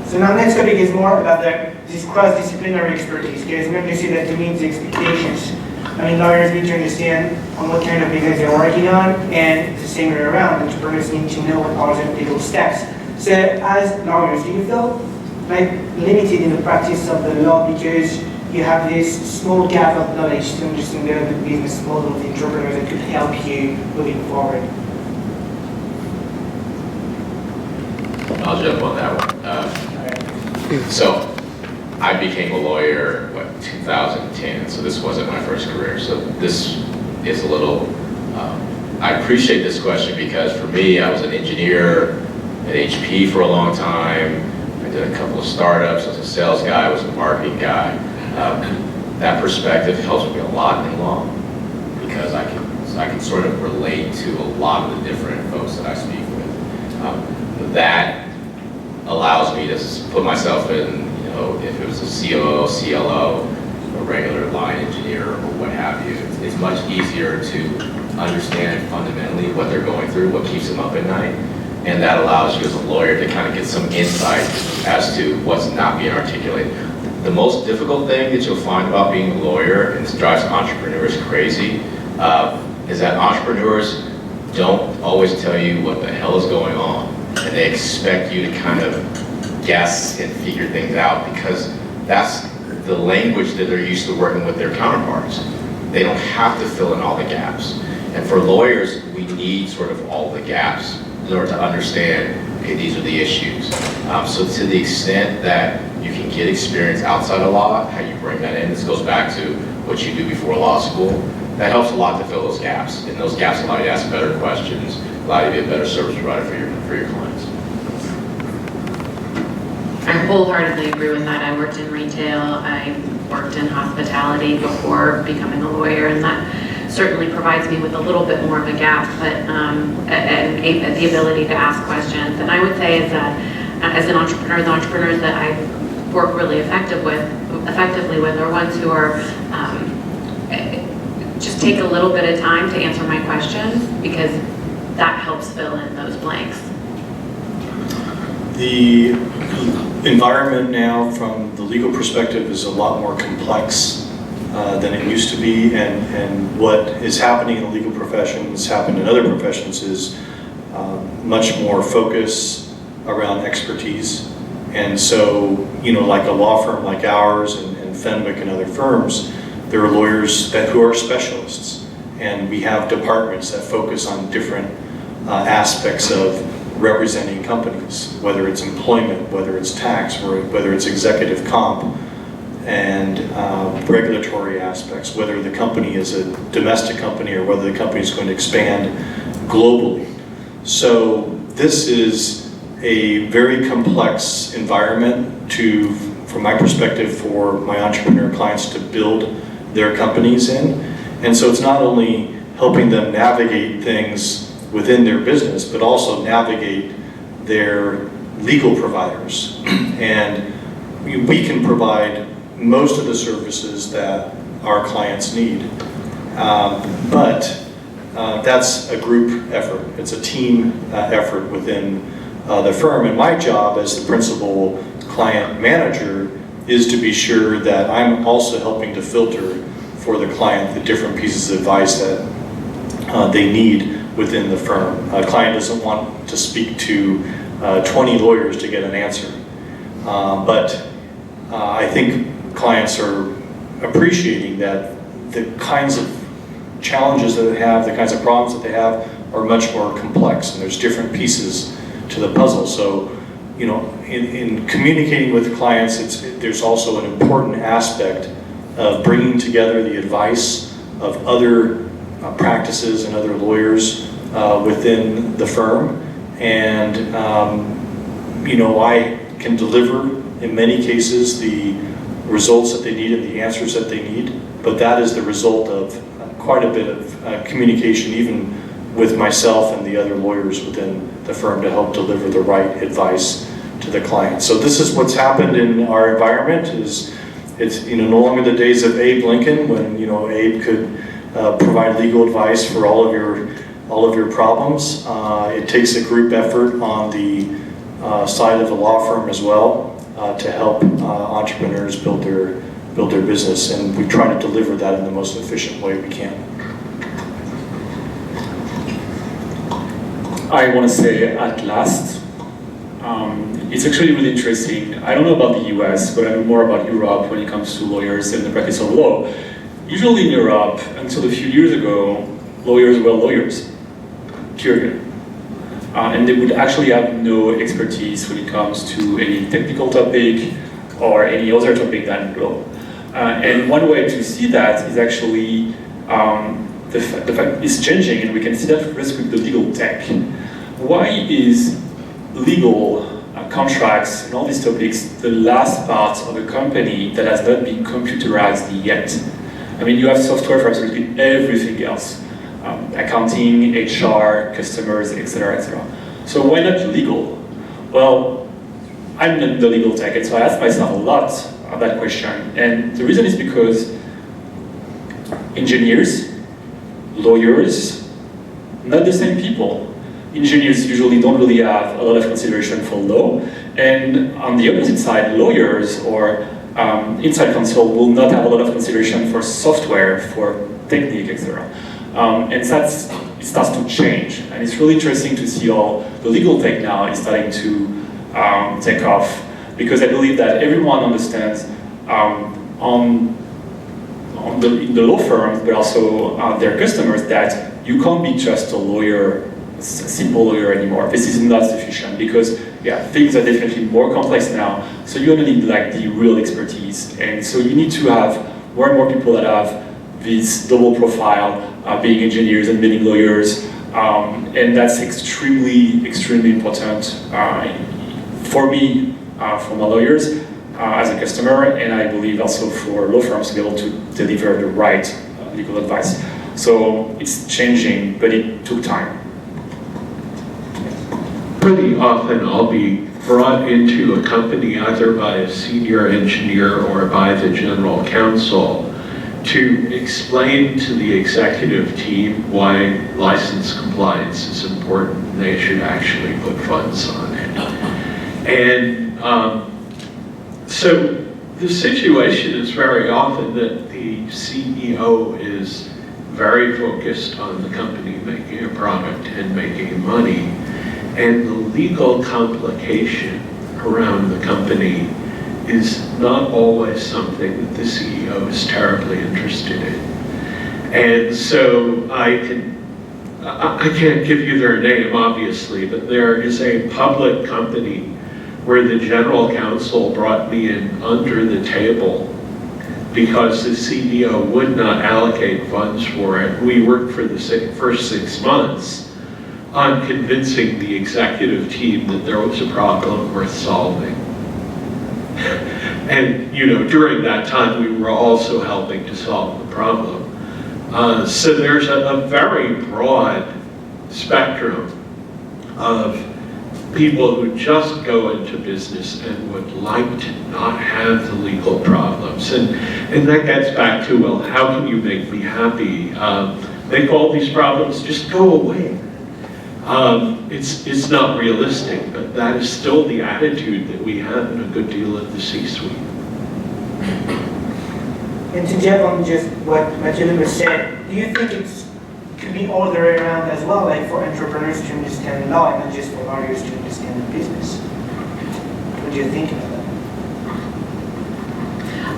So now next topic is more about this cross-disciplinary expertise, because we understand that to meet the expectations, lawyers need to understand on what kind of business they're working on, and the same way around, entrepreneurs need to know what are the legal steps. So as lawyers, do you feel limited in the practice of the law because you have this small gap of knowledge to understand the business model of the entrepreneur that could help you moving forward? I'll jump on that one. So I became a lawyer, 2010, so this wasn't my first career. So this is a little, I appreciate this question because for me, I was an engineer at HP for a long time. I did a couple of startups. I was a sales guy, I was a marketing guy. That perspective helps me a lot in law because I can sort of relate to a lot of the different folks that I speak with. That allows me to put myself in, if it was a COO, CLO, a regular line engineer, or what have you, it's much easier to understand fundamentally what they're going through, what keeps them up at night, and that allows you as a lawyer to kind of get some insight as to what's not being articulated. The most difficult thing that you'll find about being a lawyer, and this drives entrepreneurs crazy, is that entrepreneurs don't always tell you what the hell is going on, and they expect you to kind of guess and figure things out because that's the language that they're used to working with their counterparts. They don't have to fill in all the gaps. And for lawyers, we need sort of all the gaps in order to understand, okay, these are the issues. So to the extent that you can get experience outside of law, how you bring that in, this goes back to what you do before law school, that helps a lot to fill those gaps. And those gaps allow you to ask better questions, allow you to be a better service provider for your clients. I wholeheartedly agree with that. I worked in retail, I worked in hospitality before becoming a lawyer, and that certainly provides me with a little bit more of a gap, but and the ability to ask questions. And I would say as an entrepreneur, the entrepreneurs that I work really effectively with are ones who are just take a little bit of time to answer my questions because that helps fill in those blanks. The environment now from the legal perspective is a lot more complex than it used to be, and what is happening in the legal profession has happened in other professions is much more focus around expertise. And so, you know, like a law firm like ours and Fenwick and other firms, there are lawyers who are specialists, and we have departments that focus on different aspects of representing companies, whether it's employment, whether it's tax, or whether it's executive comp, and regulatory aspects, whether the company is a domestic company or whether the company is going to expand globally. So this is a very complex environment from my perspective, for my entrepreneur clients to build their companies in. And so it's not only helping them navigate things within their business, but also navigate their legal providers. And we can provide most of the services that our clients need. But that's a group effort. It's a team effort within the firm. And my job as the principal client manager is to be sure that I'm also helping to filter for the client the different pieces of advice that they need within the firm. A client doesn't want to speak to 20 lawyers to get an answer. But I think clients are appreciating that the kinds of challenges that they have, the kinds of problems that they have are much more complex, and there's different pieces to the puzzle. So, you know, in communicating with clients, there's also an important aspect of bringing together the advice of other practices and other lawyers within the firm. And, you know, I can deliver, in many cases, the results that they need and the answers that they need, but that is the result of quite a bit of communication, even with myself and the other lawyers within the firm, to help deliver the right advice to the client. So this is what's happened in our environment. It's you know, no longer the days of Abe Lincoln, when, you know, Abe could provide legal advice for all of your problems. It takes a group effort on the side of the law firm as well to help entrepreneurs build their business, and we try to deliver that in the most efficient way we can. I want to say at last. It's actually really interesting. I don't know about the US, but I know more about Europe when it comes to lawyers and the practice of law. Usually in Europe, until a few years ago, lawyers were lawyers, period. And they would actually have no expertise when it comes to any technical topic or any other topic than law. And one way to see that is actually the fact it's changing, and we can see that with the legal tech. Why is legal contracts and all these topics the last part of a company that has not been computerized yet? I mean, you have software for absolutely everything else. Accounting, HR, customers, etc., etc. So why not legal? Well, I'm not the legal tech, and so I ask myself a lot of that question. And the reason is because engineers, lawyers, not the same people. engineers usually don't really have a lot of consideration for law. And on the opposite side, lawyers or inside counsel will not have a lot of consideration for software, for technique, etc. And it starts to change. And it's really interesting to see how the legal tech now is starting to take off, because I believe that everyone understands in the law firms, but also their customers, that you can't be just a lawyer, a simple lawyer anymore. This is not sufficient, because things are definitely more complex now. So you're gonna need like the real expertise, and so you need to have more and more people that have this double profile, being engineers and being lawyers, and that's extremely, extremely important for me, for my lawyers, as a customer, and I believe also for law firms to be able to deliver the right legal advice. So it's changing, but it took time. Pretty often I'll be brought into a company either by a senior engineer or by the general counsel to explain to the executive team why license compliance is important and they should actually put funds on it. And so the situation is very often that the CEO is very focused on the company making a product and making money, and the legal complication around the company is not always something that the CEO is terribly interested in. And so I can't give you their name, obviously, but there is a public company where the general counsel brought me in under the table because the CEO would not allocate funds for it. We worked for the first 6 months on convincing the executive team that there was a problem worth solving. And during that time, we were also helping to solve the problem. So there's a very broad spectrum of people who just go into business and would like to not have the legal problems. And that gets back to, well, how can you make me happy? Make all these problems just go away. It's not realistic, but that is still the attitude that we have in a good deal of the C-suite. And to jump on just what Mathieu said, do you think it could be all the way around as well, like for entrepreneurs to understand law and not just for lawyers to understand the business? What do you think about that?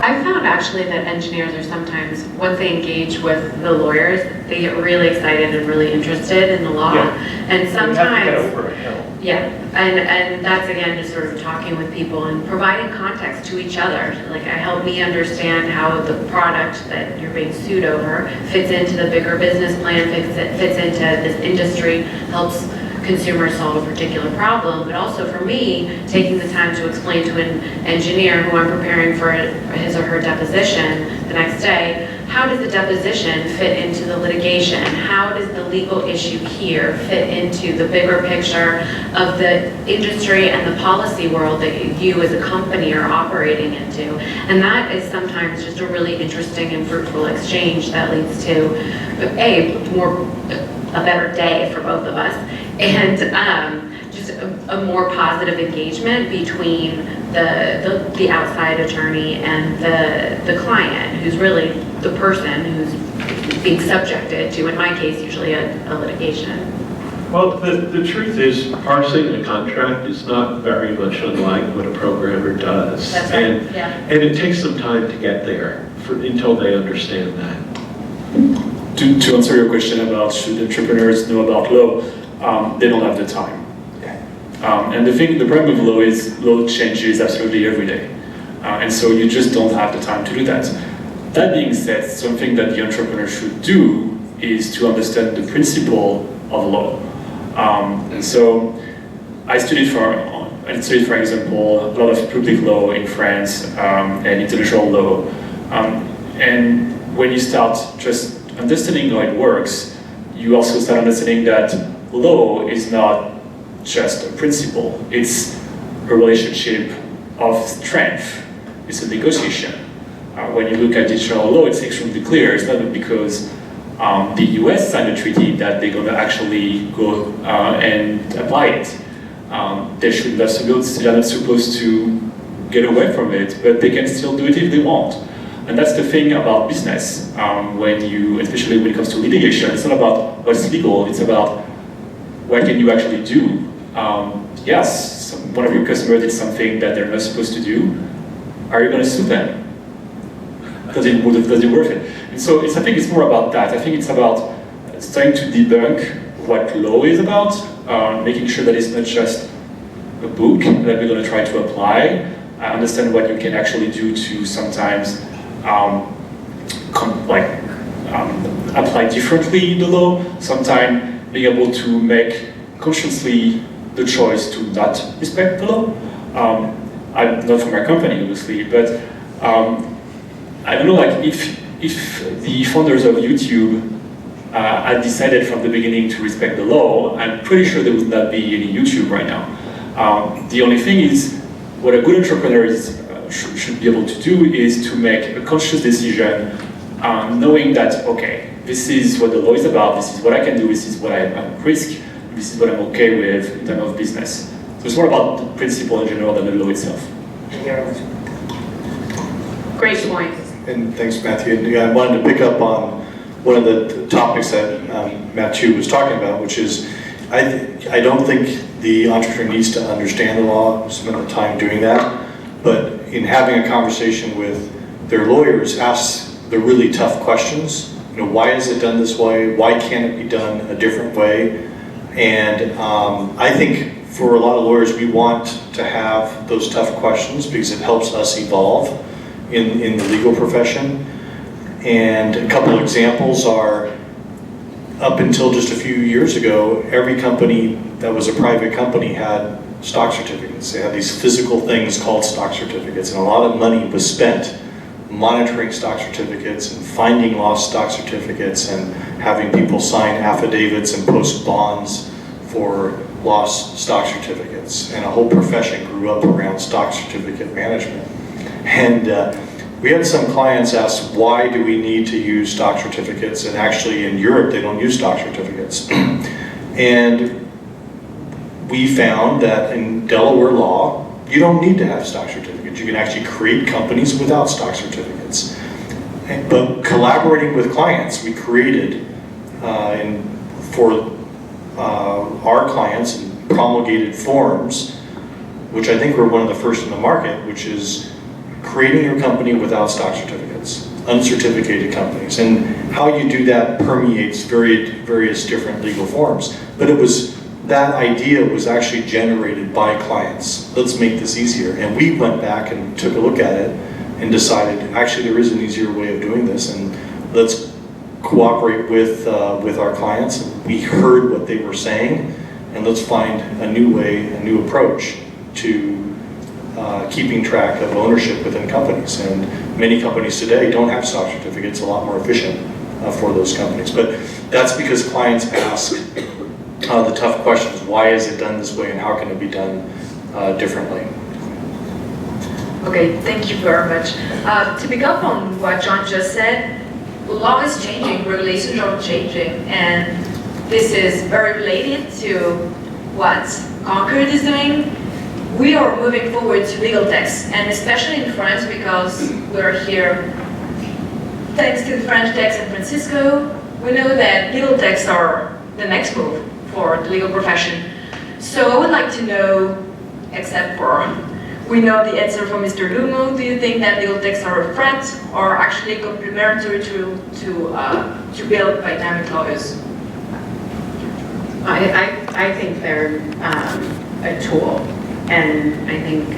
I've found actually that engineers are sometimes, once they engage with the lawyers, they get really excited and really interested in the law. Yeah. And sometimes, you have to get over a hill. Yeah, and that's again just sort of talking with people and providing context to each other. Like, help me understand how the product that you're being sued over fits into the bigger business plan, fits into this industry, helps consumers solve a particular problem, but also for me, taking the time to explain to an engineer who I'm preparing for his or her deposition the next day, how does the deposition fit into the litigation? How does the legal issue here fit into the bigger picture of the industry and the policy world that you as a company are operating into? And that is sometimes just a really interesting and fruitful exchange that leads to a better day for both of us, and just a more positive engagement between the outside attorney and the client, who's really the person who's being subjected to, in my case, usually a litigation. Well, the truth is, parsing a contract is not very much unlike what a programmer does. That's right, And it takes some time to get there until they understand that. To answer your question about should entrepreneurs know about law, they don't have the time. And the problem with law is law changes absolutely every day. And so you just don't have the time to do that. That being said, something that the entrepreneur should do is to understand the principle of law. And so I studied, for example, a lot of public law in France and international law. And when you start just understanding how it works, you also start understanding that law is not just a principle. It's a relationship of strength. It's a negotiation. When you look at international law, it's extremely clear. It's not because the US signed a treaty that they're going to actually go and apply it. They should not, they're not supposed to get away from it, but they can still do it if they want. And that's the thing about business, especially when it comes to litigation. It's not about what's legal, it's about what can you actually do. Yes, one of your customers did something that they're not supposed to do. Are you going to sue them? Does it worth it? And so I think it's more about that. I think it's about trying to debunk what law is about, making sure that it's not just a book that we're going to try to apply. I understand what you can actually do to sometimes apply differently the law, sometimes being able to make consciously the choice to not respect the law. I'm not from my company, obviously, but I don't know, like if the founders of YouTube had decided from the beginning to respect the law, I'm pretty sure there would not be any YouTube right now. The only thing is, what a good entrepreneur should be able to do is to make a conscious decision, knowing that, okay, this is what the law is about, this is what I can do, this is what I'm at risk, this is what I'm okay with in terms of business. So it's more about the principle in general than the law itself. Great point. And thanks, Matthew. And I wanted to pick up on one of the topics that Matthew was talking about, which is I don't think the entrepreneur needs to understand the law, spend the time doing that, but in having a conversation with their lawyers, ask the really tough questions. You know, why is it done this way? Why can't it be done a different way? And I think for a lot of lawyers, we want to have those tough questions because it helps us evolve in the legal profession. And a couple of examples are, up until just a few years ago, every company that was a private company had stock certificates. They had these physical things called stock certificates, and a lot of money was spent monitoring stock certificates and finding lost stock certificates and having people sign affidavits and post bonds for lost stock certificates. And a whole profession grew up around stock certificate management. And we had some clients ask, why do we need to use stock certificates? And actually in Europe, they don't use stock certificates. And we found that in Delaware law, you don't need to have stock certificates. You can actually create companies without stock certificates. But collaborating with clients, we created for our clients and promulgated forms, which I think we're one of the first in the market, which is creating your company without stock certificates, uncertificated companies. And how you do that permeates various different legal forms. But that idea was actually generated by clients. Let's make this easier. And we went back and took a look at it and decided, actually there is an easier way of doing this, and let's cooperate with our clients. We heard what they were saying, and let's find a new way, a new approach to keeping track of ownership within companies. And many companies today don't have stock certificates, a lot more efficient for those companies. But that's because clients ask the tough questions. Why is it done this way, and how can it be done differently? Okay, thank you very much. To pick up on what John just said, law is changing, regulations are changing, and this is very related to what Concord is doing. We are moving forward to legal text, and especially in France, because we're here thanks to the French Tech San Francisco, we know that legal texts are the next move for the legal profession. So I would like to know, except for, we know the answer from Mr. Lumo, do you think that legal texts are a threat or actually complementary to build by dynamic lawyers? I think they're a tool, and I think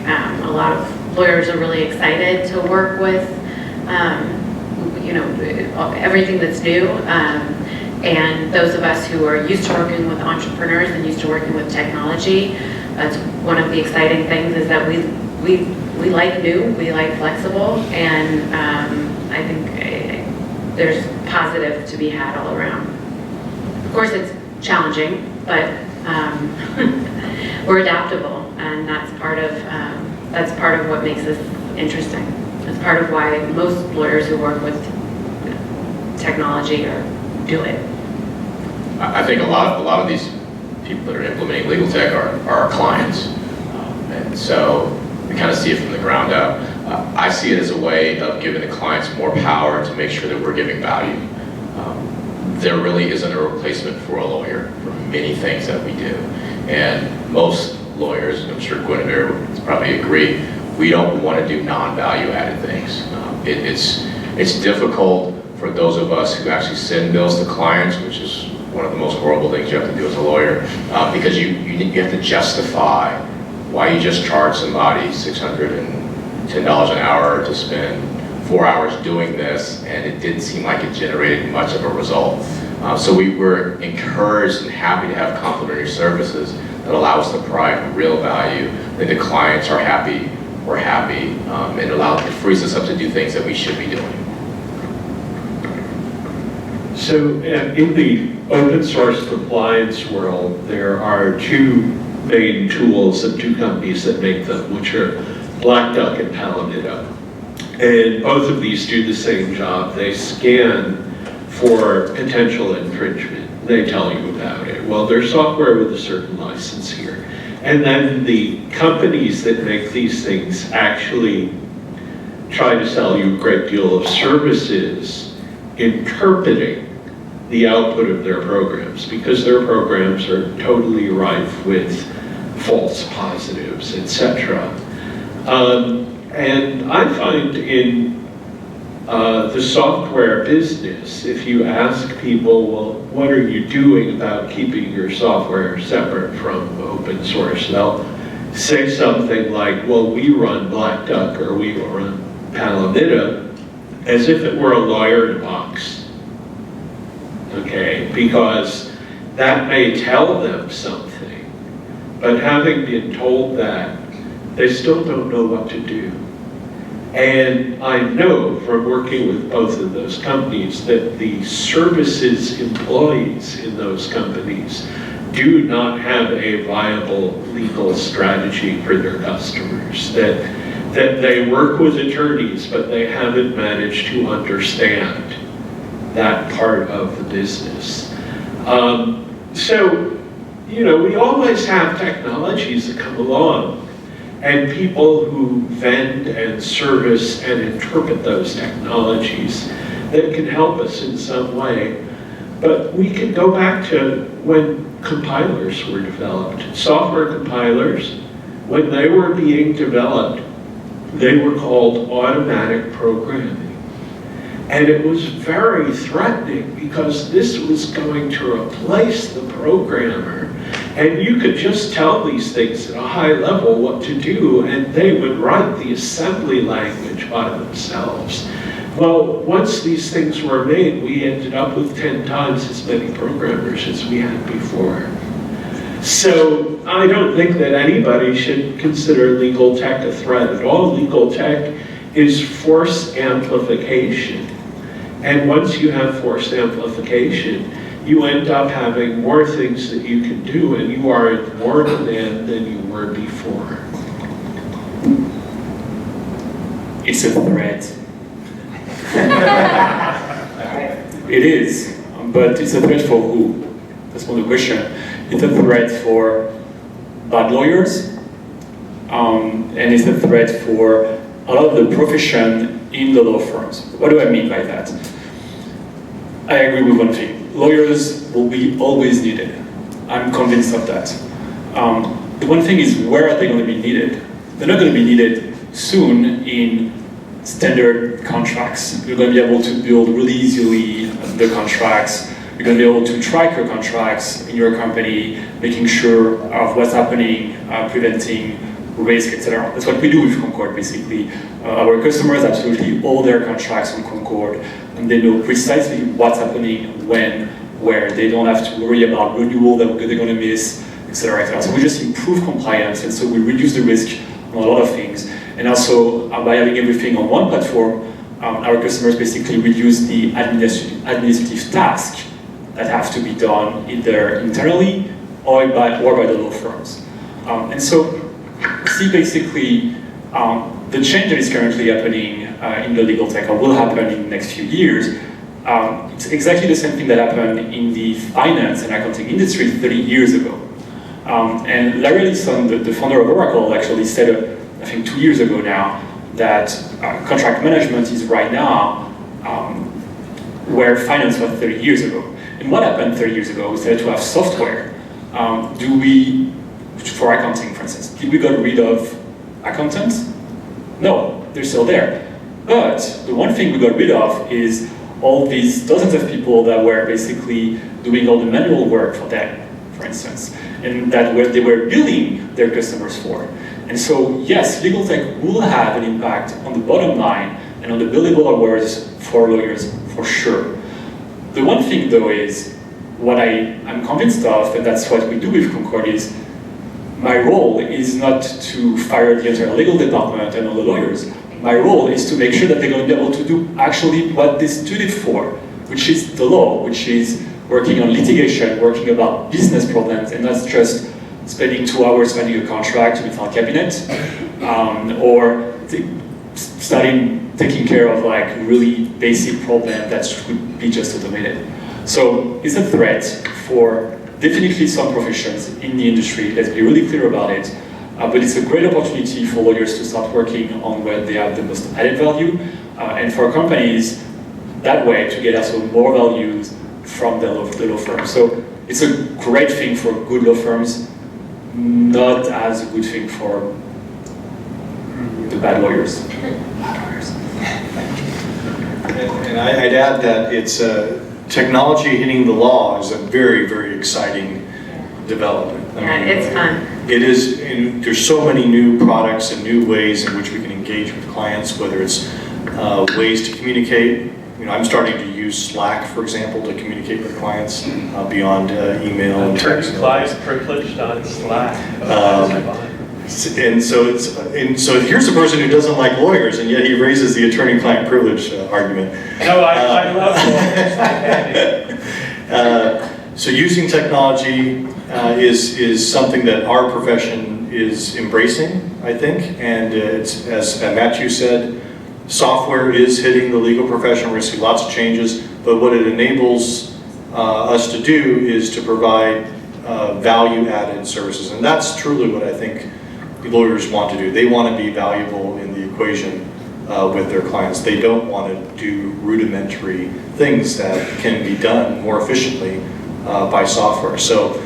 a lot of lawyers are really excited to work with everything that's new. And those of us who are used to working with entrepreneurs and used to working with technology, that's one of the exciting things, is that we like new, we like flexible, and I think there's positive to be had all around. Of course, it's challenging, but we're adaptable, and that's part of what makes this interesting. It's part of why most lawyers who work with technology are do it? I think a lot of these people that are implementing legal tech are our clients. And so we kind of see it from the ground up. I see it as a way of giving the clients more power to make sure that we're giving value. There really isn't a replacement for a lawyer for many things that we do. And most lawyers, and I'm sure Guinevere would probably agree, we don't want to do non-value added things. It's difficult for those of us who actually send bills to clients, which is one of the most horrible things you have to do as a lawyer, because you have to justify why you just charge somebody $610 an hour to spend 4 hours doing this, and it didn't seem like it generated much of a result. So we were encouraged and happy to have complementary services that allow us to provide real value. That the clients are happy, we're happy, and it frees us up to do things that we should be doing. So in the open source compliance world, there are two main tools and two companies that make them, which are Black Duck and Panelists. And both of these do the same job. They scan for potential infringement. They tell you about it. Well, they're software with a certain license here. And then the companies that make these things actually try to sell you a great deal of services interpreting the output of their programs, because their programs are totally rife with false positives, etc. And I find in the software business, if you ask people, well, what are you doing about keeping your software separate from open source? They'll say something like, well, we run Black Duck or we run Panelists, as if it were a lawyer in a box. Okay, because that may tell them something, but having been told that, they still don't know what to do. And I know from working with both of those companies that the services employees in those companies do not have a viable legal strategy for their customers, that they work with attorneys, but they haven't managed to understand that part of the business. So, you know, we always have technologies that come along and people who vend and service and interpret those technologies that can help us in some way. But we can go back to when compilers were developed. Software compilers, when they were being developed, they were called automatic programming. And it was very threatening because this was going to replace the programmer. And you could just tell these things at a high level what to do, and they would write the assembly language by themselves. Well, once these things were made, we ended up with 10 times as many programmers as we had before. So I don't think that anybody should consider legal tech a threat at all. Legal tech is force amplification. And once you have force amplification, you end up having more things that you can do, and you are in more demand than you were before. It's a threat. It is, but it's a threat for who? That's one of the question. It's a threat for bad lawyers, and it's a threat for a lot of the profession in the law firms. What do I mean by that? I agree with one thing. Lawyers will be always needed. I'm convinced of that. The one thing is, where are they going to be needed? They're not going to be needed soon in standard contracts. You're going to be able to build really easily the contracts. You're going to be able to track your contracts in your company, making sure of what's happening, preventing risk, etc. That's what we do with Concord, basically. Our customers absolutely own their contracts on Concord, and they know precisely what's happening, when, where. They don't have to worry about renewal that they're going to miss, etc., etc. So we just improve compliance, and so we reduce the risk on a lot of things. And also, by having everything on one platform, our customers basically reduce the administrative tasks that have to be done either internally or by the law firms. And so, see basically the change that is currently happening in the legal tech, or will happen in the next few years, It's exactly the same thing that happened in the finance and accounting industry 30 years ago. And Larry Ellison, the founder of Oracle, actually said, I think 2 years ago now, that contract management is right now where finance was 30 years ago. And what happened 30 years ago? We started to have software. For accounting, for instance, did we get rid of accountants? No, they're still there. But the one thing we got rid of is all these dozens of people that were basically doing all the manual work for them, for instance, and that they were billing their customers for. And so, yes, legal tech will have an impact on the bottom line and on the billable hours for lawyers, for sure. The one thing, though, is what I'm convinced of, and that's what we do with Concord, is my role is not to fire the entire legal department and all the lawyers. My role is to make sure that they're going to be able to do actually what they studied for, which is the law, which is working on litigation, working about business problems, and not just spending 2 hours finding a contract with our cabinet, or taking care of like really basic problem that could be just automated. So it's a threat for definitely some professions in the industry, let's be really clear about it, but it's a great opportunity for lawyers to start working on where they have the most added value, and for companies that way to get also more values from the law firm. So it's a great thing for good law firms, not as a good thing for the bad lawyers. And I'd add that it's technology hitting the law is a very, very exciting development. It's fun. It is, and there's so many new products and new ways in which we can engage with clients, whether it's ways to communicate. You know, I'm starting to use Slack, for example, to communicate with clients beyond email and text. Client privileged on Slack. And so here's a person who doesn't like lawyers, and yet he raises the attorney-client privilege argument. No, I love lawyers. So using technology is something that our profession is embracing, I think, and it's, as Matthew said, software is hitting the legal profession. We're going to see lots of changes, but what it enables us to do is to provide value-added services, and that's truly what I think lawyers want to do. They want to be valuable in the equation with their clients. They don't want to do rudimentary things that can be done more efficiently by software. So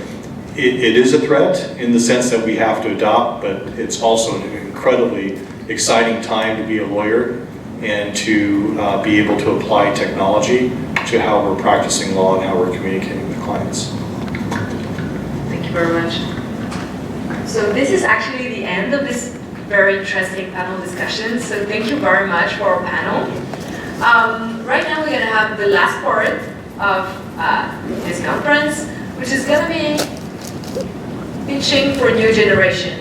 it is a threat in the sense that we have to adopt, but it's also an incredibly exciting time to be a lawyer and to be able to apply technology to how we're practicing law and how we're communicating with clients. Thank you very much. So this is actually the end of this very interesting panel discussion. So thank you very much for our panel. Right now we're going to have the last part of this conference, which is going to be pitching for a new generation,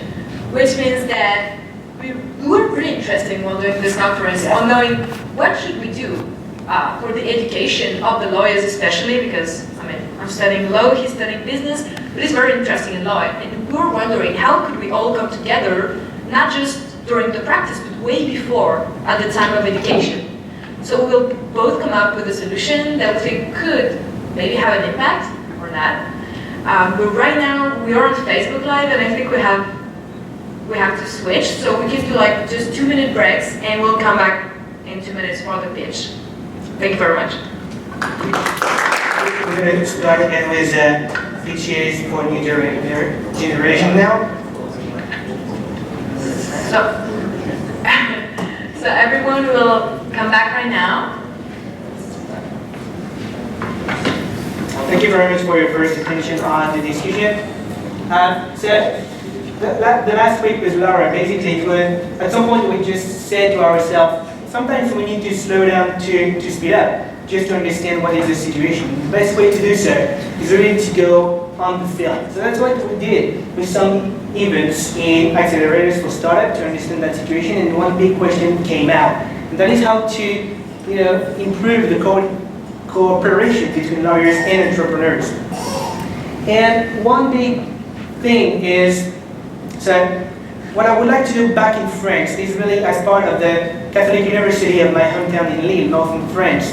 which means that we were pretty interested while doing this conference on knowing what should we do for the education of the lawyers, especially because, I mean, I'm studying law, he's studying business, but it's very interesting in law. And we were wondering how could we all come together, not just during the practice, but way before, at the time of education. So we'll both come up with a solution that we think could maybe have an impact or not. But right now, we are on Facebook Live, and I think we have to switch. So we can do like just 2-minute breaks, and we'll come back in 2 minutes for the pitch. Thank you very much. We're going to start again with pitches for new generation now. So everyone will come back right now. Thank you very much for your first attention on the discussion. The last week with Laura, basically, at some point we just said to ourselves, sometimes we need to slow down to speed up, just to understand what is the situation. The best way to do so is really to go on the field. So that's what we did with some events in accelerators for startup to understand that situation, and one big question came out, and that is how to improve the cooperation between lawyers and entrepreneurs. And one big thing is, so what I would like to do back in France is really as part of the Catholic University of my hometown in Lille, northern France,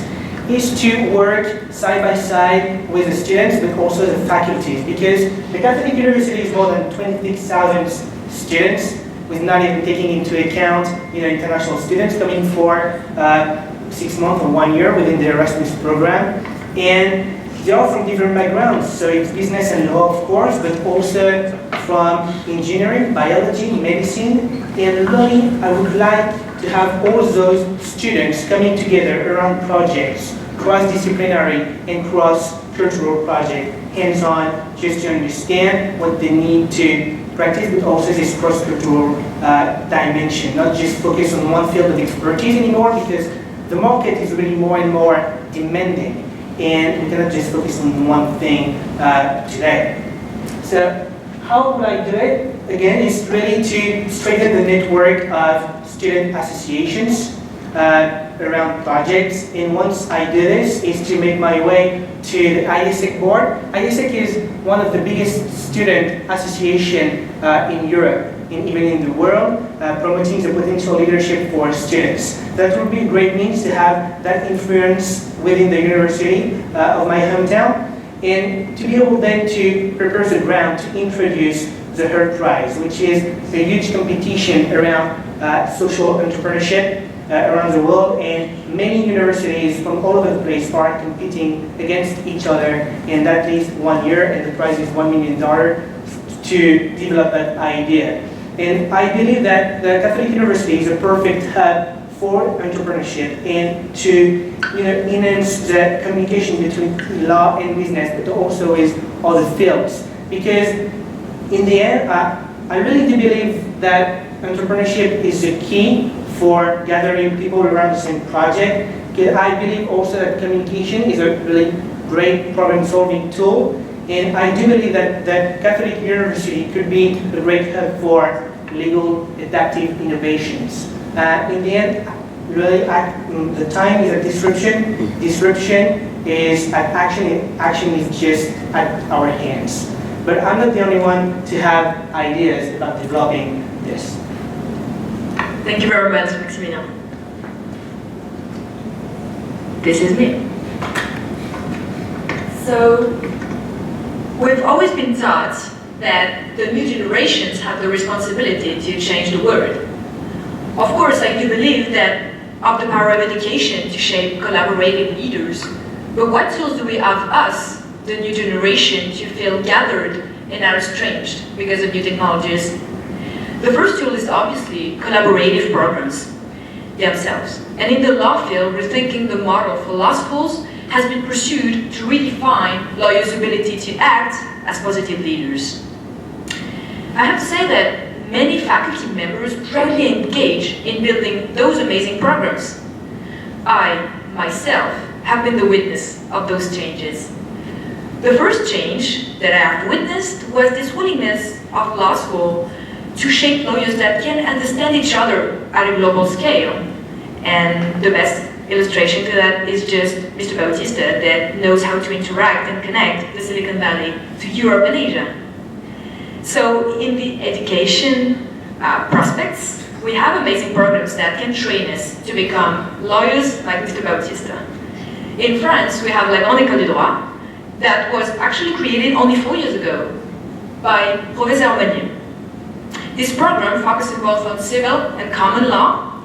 is to work side by side with the students, but also the faculties, because the Catholic University is more than 26,000 students, with not even taking into account international students coming for 6 months or 1 year within the Erasmus program. And they are from different backgrounds, so it's business and law, of course, but also from engineering, biology, medicine, and really I would like to have all those students coming together around projects, cross-disciplinary and cross-cultural projects, hands-on, just to understand what they need to practice, but also this cross-cultural dimension, not just focus on one field of expertise anymore, because the market is really more and more demanding, and we cannot just focus on one thing today. So how would I do it? Again, it's really to strengthen the network of student associations around projects. And once I do this, is to make my way to the ISEC board. ISEC is one of the biggest student association in Europe and even in the world, promoting the potential leadership for students. That would be a great means to have that influence within the university of my hometown, and to be able then to prepare the ground to introduce the HERD Prize, which is a huge competition around social entrepreneurship around the world, and many universities from all over the place are competing against each other, and that leads 1 year, and the prize is $1 million to develop that idea. And I believe that the Catholic University is a perfect hub for entrepreneurship and to enhance the communication between law and business, but also with other fields. Because in the end, I really do believe that entrepreneurship is the key for gathering people around the same project. Because I believe also that communication is a really great problem-solving tool. And I do believe that Catholic University could be a great hub for legal adaptive innovations. In the end, really, the time is at disruption. Disruption is at action, and action is just at our hands. But I'm not the only one to have ideas about developing this. Thank you very much, Maximilian. This is me. So, we've always been taught that the new generations have the responsibility to change the world. Of course, I do believe that of the power of education to shape collaborative leaders, but what tools do we have us, the new generation, to feel gathered and not estranged because of new technologies? The first tool is obviously collaborative programs themselves. And in the law field, rethinking the model for law schools has been pursued to redefine lawyers' ability to act as positive leaders. I have to say that many faculty members proudly engage in building those amazing programs. I, myself, have been the witness of those changes. The first change that I have witnessed was this willingness of law school to shape lawyers that can understand each other at a global scale. And the best illustration to that is just Mr. Bautista, that knows how to interact and connect the Silicon Valley to Europe and Asia. So in the education prospects, we have amazing programs that can train us to become lawyers like Mr. Bautista. In France, we have La Grande École du Droit that was actually created only 4 years ago by Professor Meunier. This program focuses both on civil and common law,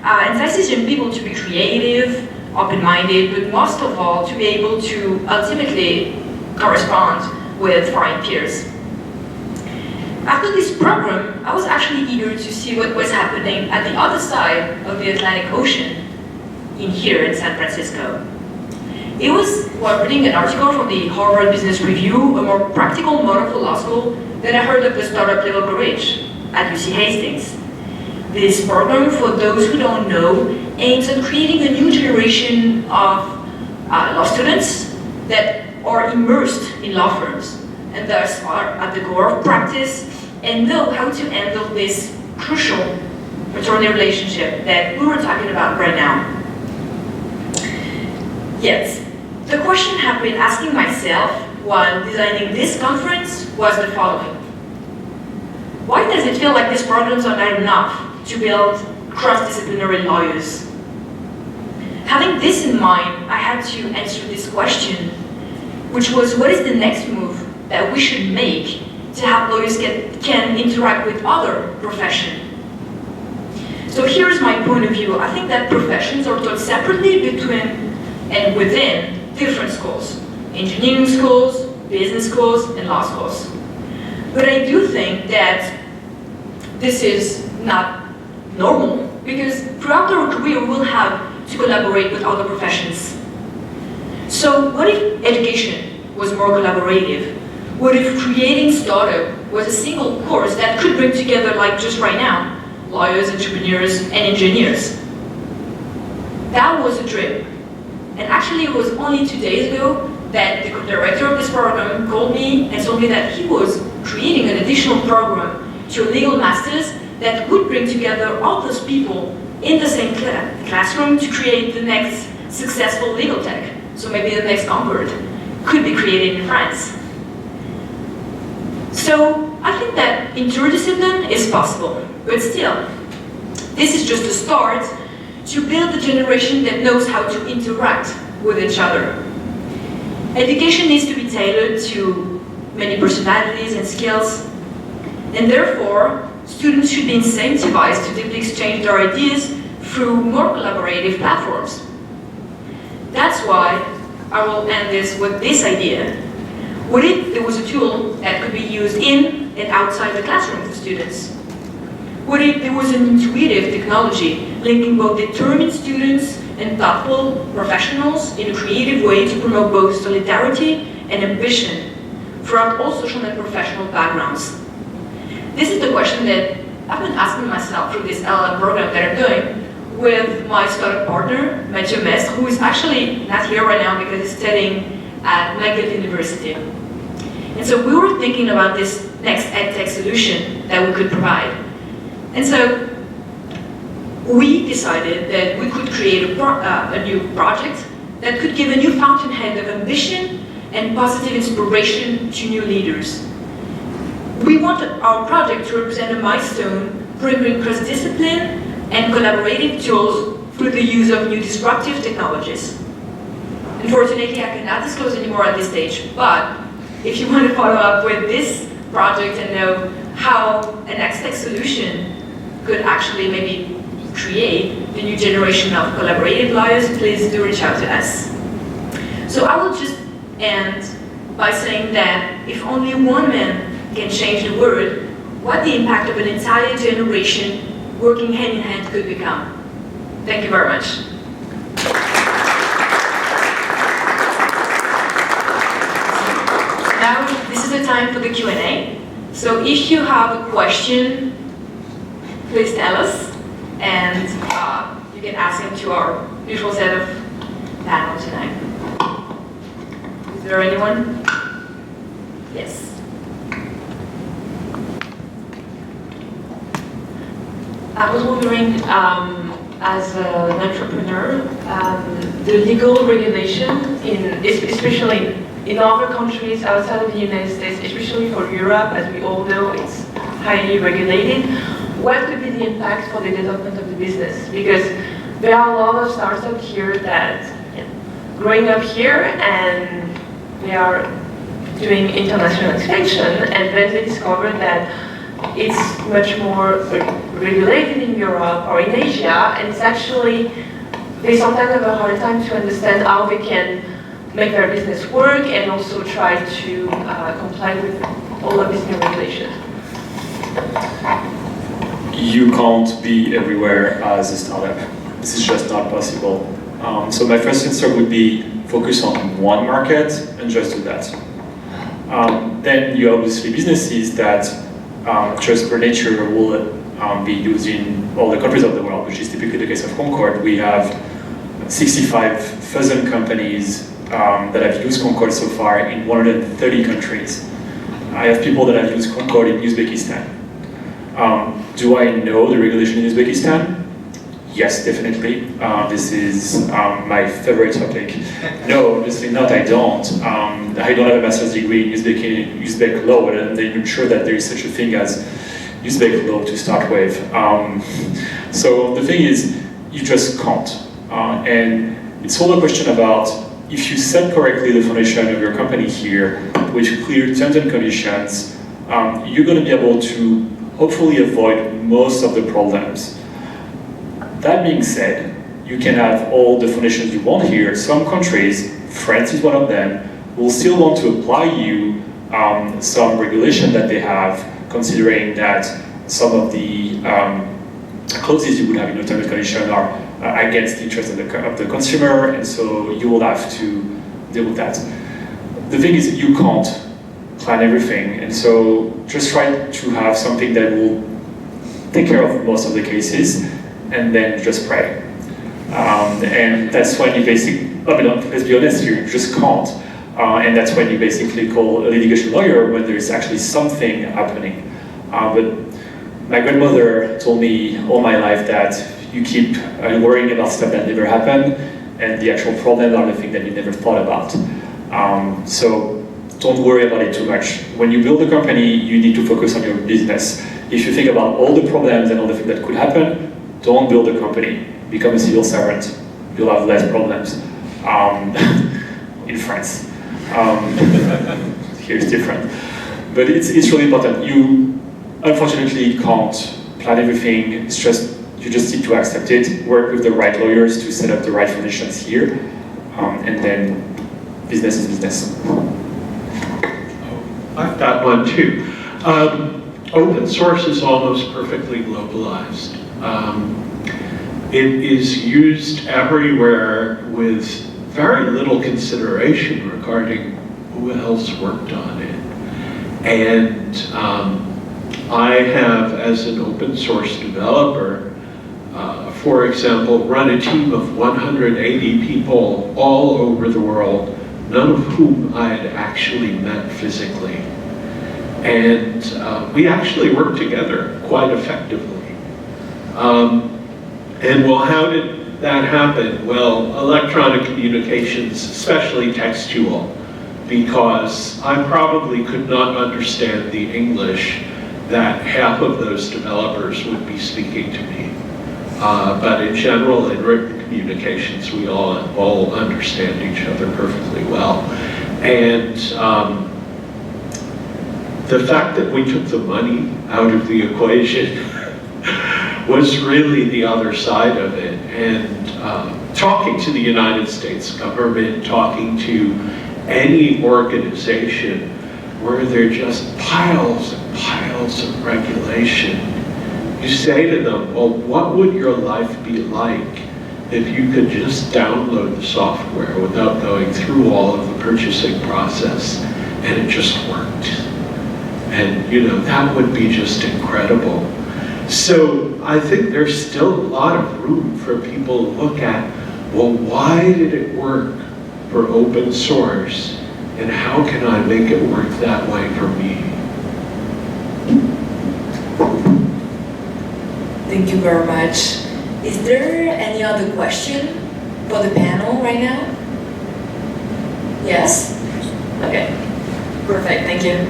emphasizes young people to be creative, open-minded, but most of all to be able to ultimately correspond with foreign peers. After this program, I was actually eager to see what was happening at the other side of the Atlantic Ocean, here in San Francisco. It was while reading an article from the Harvard Business Review, a more practical model for law school, that I heard of the Startup Level Courage at UC Hastings. This program, for those who don't know, aims at creating a new generation of law students that are immersed in law firms, and thus are at the core of practice and know how to handle this crucial attorney relationship that we were talking about right now. Yes, the question I've been asking myself while designing this conference was the following. Why does it feel like these programs are not enough to build cross-disciplinary lawyers? having this in mind, I had to answer this question, which was, what is the next move that we should make to have lawyers can interact with other professions? So here's my point of view. I think that professions are taught separately between and within different schools. Engineering schools, business schools, and law schools. But I do think that this is not normal, because throughout our career we'll have to collaborate with other professions. So what if education was more collaborative? What if creating startup was a single course that could bring together, like just right now, lawyers, entrepreneurs, and engineers? That was a dream. And actually it was only 2 days ago that the director of this program called me and told me that he was creating an additional program to a legal master's that would bring together all those people in the same classroom to create the next successful legal tech. So maybe the next Concord could be created in France. So I think that interdiscipline is possible, but still, this is just a start to build a generation that knows how to interact with each other. Education needs to be tailored to many personalities and skills, and therefore, students should be incentivized to deeply exchange their ideas through more collaborative platforms. That's why I will end this with this idea. What if there was a tool that could be used in and outside the classroom for students? What if there was an intuitive technology linking both determined students and thoughtful professionals in a creative way to promote both solidarity and ambition throughout all social and professional backgrounds? This is the question that I've been asking myself through this LLM program that I'm doing with my startup partner, Mathieu Mestre, who is actually not here right now because he's studying at McGill University. And so we were thinking about this next EdTech solution that we could provide. And so we decided that we could create a new project that could give a new fountainhead of ambition and positive inspiration to new leaders. We want our project to represent a milestone, bringing cross-discipline and collaborative tools through the use of new disruptive technologies. Unfortunately, I cannot disclose anymore at this stage, but if you want to follow up with this project and know how an EdTech solution could actually maybe create the new generation of collaborative lawyers, please do reach out to us. So I will just end by saying that if only one man can change the world, what the impact of an entire generation working hand in hand could become. Thank you very much. Now, this is the time for the Q&A. So if you have a question, please tell us, and you can ask them to our usual set of panel tonight. Is there anyone? Yes. I was wondering, as an entrepreneur, the legal regulation, especially in other countries outside of the United States, especially for Europe, as we all know, it's highly regulated. What could be the impact for the development of the business? Because there are a lot of startups here that growing up here and they are doing international expansion, and then they discover that it's much more regulated in Europe or in Asia, and it's actually, they sometimes have a hard time to understand how they can make their business work and also try to comply with all of these new regulations. You can't be everywhere as a startup. This is just not possible. So my first answer would be focus on one market and just do that. Then you obviously businesses that just per nature will be used in all the countries of the world, which is typically the case of Concord. We have 65,000 companies that have used Concord so far in 130 countries. I have people that have used Concord in Uzbekistan. Do I know the regulation in Uzbekistan? Yes, definitely. This is my favorite topic. No, obviously not, I don't. I don't have a master's degree in Uzbek law, and I'm not even sure that there is such a thing as Uzbek law to start with. So the thing is, you just can't. And It's all a question about if you set correctly the foundation of your company here, with clear terms and conditions, you're going to be able to hopefully avoid most of the problems. That being said, you can have all the foundations you want here. Some countries, France is one of them, will still want to apply you some regulation that they have, considering that some of the clauses you would have in your terms and conditions are against the interest of the consumer, and so you will have to deal with that. The thing is, you can't plan everything, and so just try to have something that will take care of most of the cases, and then just pray. And that's when you basically, let's be honest here, you just can't. And that's when you basically call a litigation lawyer when there's actually something happening. But my grandmother told me all my life that you keep worrying about stuff that never happened, and the actual problems are the thing that you never thought about. So don't worry about it too much. When you build a company, you need to focus on your business. If you think about all the problems and all the things that could happen, don't build a company. Become a civil servant. You'll have less problems in France. Here it's different. But it's really important. You unfortunately can't plan everything. It's just, you just need to accept it, work with the right lawyers to set up the right foundations here, and then business is business. I've got one too. Open source is almost perfectly globalized. It is used everywhere with very little consideration regarding who else worked on it. And I have, as an open source developer, for example, run a team of 180 people all over the world, none of whom I had actually met physically. And we actually worked together quite effectively. And well, how did that happen? Well, electronic communications, especially textual, because I probably could not understand the English that half of those developers would be speaking to me. But in general, in written communications, we all understand each other perfectly well. And the fact that we took the money out of the equation was really the other side of it. And talking to the United States government, talking to any organization where there are just piles and piles of regulation, you say to them, well, what would your life be like if you could just download the software without going through all of the purchasing process and it just worked? And you know, that would be just incredible. So I think there's still a lot of room for people to look at, well, why did it work for open source, and how can I make it work that way for me? Thank you very much. Is there any other question for the panel right now? Yes? Okay. Perfect, thank you.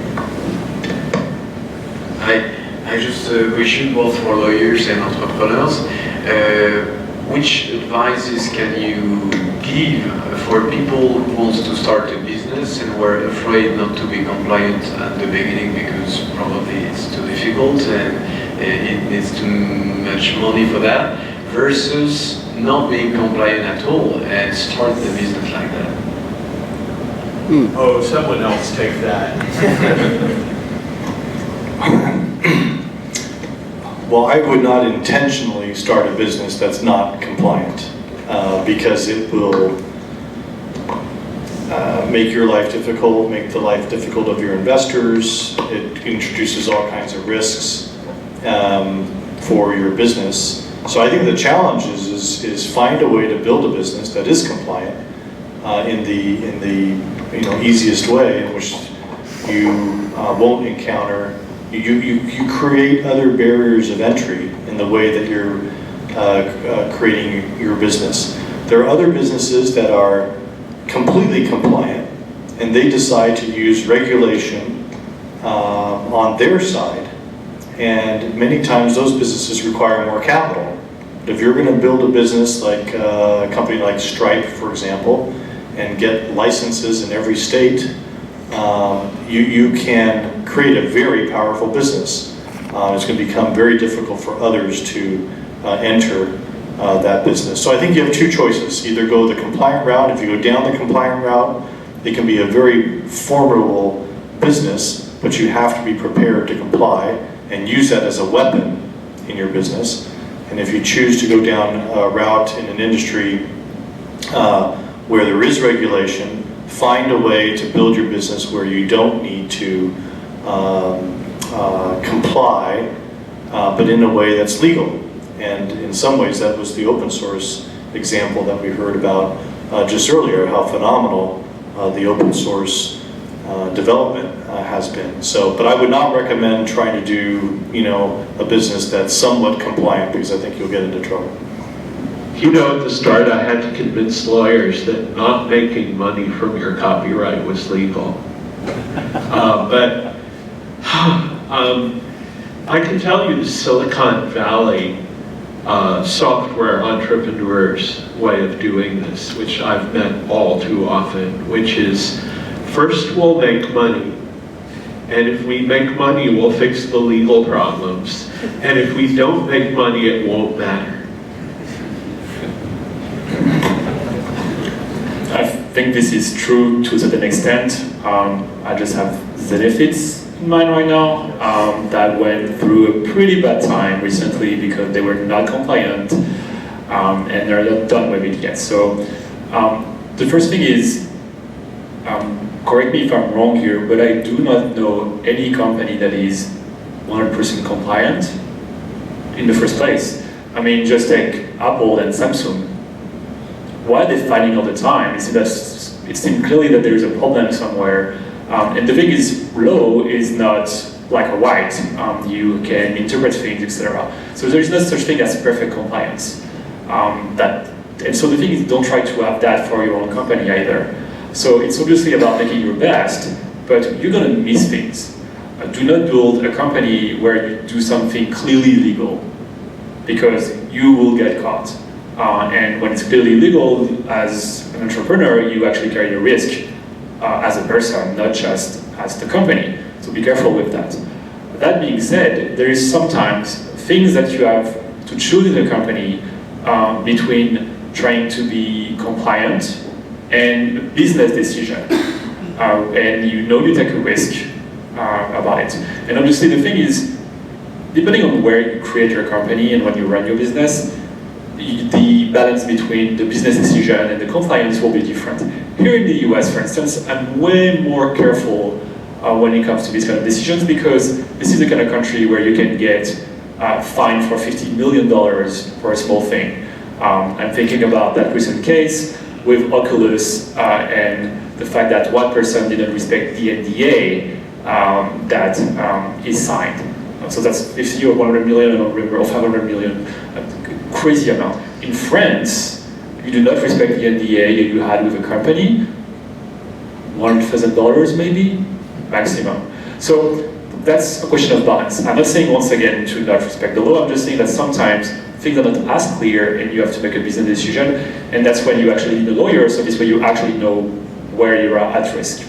I just question both for lawyers and entrepreneurs. Which advices can you give for people who want to start a business and were afraid not to be compliant at the beginning because probably it's too difficult and it needs too much money for that, versus not being compliant at all and start the business like that? Oh, someone else take that. Well, I would not intentionally start a business that's not compliant, because it will make your life difficult, make the life difficult of your investors. It introduces all kinds of risks for your business. So I think the challenge is find a way to build a business that is compliant in the easiest way, in which you won't encounter. You create other barriers of entry in the way that you're creating your business. There are other businesses that are completely compliant, and they decide to use regulation on their side. And many times those businesses require more capital, If you're going to build a business like a company like Stripe, for example, and get licenses in every state, you can create a very powerful business. It's going to become very difficult for others to enter that business. So I think you have two choices. Either go the compliant route. If you go down the compliant route, it can be a very formidable business, but you have to be prepared to comply and use that as a weapon in your business. And if you choose to go down a route in an industry where there is regulation, find a way to build your business where you don't need to comply, but in a way that's legal. And in some ways, that was the open source example that we heard about just earlier, how phenomenal the open source development has been. So, but I would not recommend trying to do, a business that's somewhat compliant, because I think you'll get into trouble. At the start, I had to convince lawyers that not making money from your copyright was legal. But I can tell you the Silicon Valley software entrepreneurs' way of doing this, which I've met all too often, which is, first we'll make money, and if we make money, we'll fix the legal problems, and if we don't make money, it won't matter. I think this is true to a certain extent. I just have Zenefits in mind right now that went through a pretty bad time recently because they were not compliant and they're not done with it yet. So the first thing is, correct me if I'm wrong here, but I do not know any company that is 100% compliant in the first place. I mean, just take Apple and Samsung. Why are they fighting all the time? It seems clearly that there is a problem somewhere. And the thing is, law is not black or white. You can interpret things, etc. So there is no such thing as perfect compliance. And so the thing is, don't try to have that for your own company either. So it's obviously about making your best, but you're going to miss things. Do not build a company where you do something clearly illegal, because you will get caught. And when it's clearly illegal, as an entrepreneur, you actually carry the risk as a person, not just as the company. So be careful with that. That being said, there is sometimes things that you have to choose in a company between trying to be compliant and business decision. And you take a risk about it. And obviously the thing is, depending on where you create your company and when you run your business, the balance between the business decision and the compliance will be different. Here in the US, for instance, I'm way more careful when it comes to these kind of decisions, because this is the kind of country where you can get fined for $50 million for a small thing. I'm thinking about that recent case with Oculus and the fact that one person didn't respect the NDA that is signed. So that's 50 or 100 million, I don't remember, or 500 million, crazy amount. In France, you do not respect the NDA you had with a company, $100,000 maybe, maximum. So that's a question of balance. I'm not saying once again to not respect the law, I'm just saying that sometimes things are not as clear and you have to make a business decision, and that's when you actually need a lawyer, so this way you actually know where you are at risk.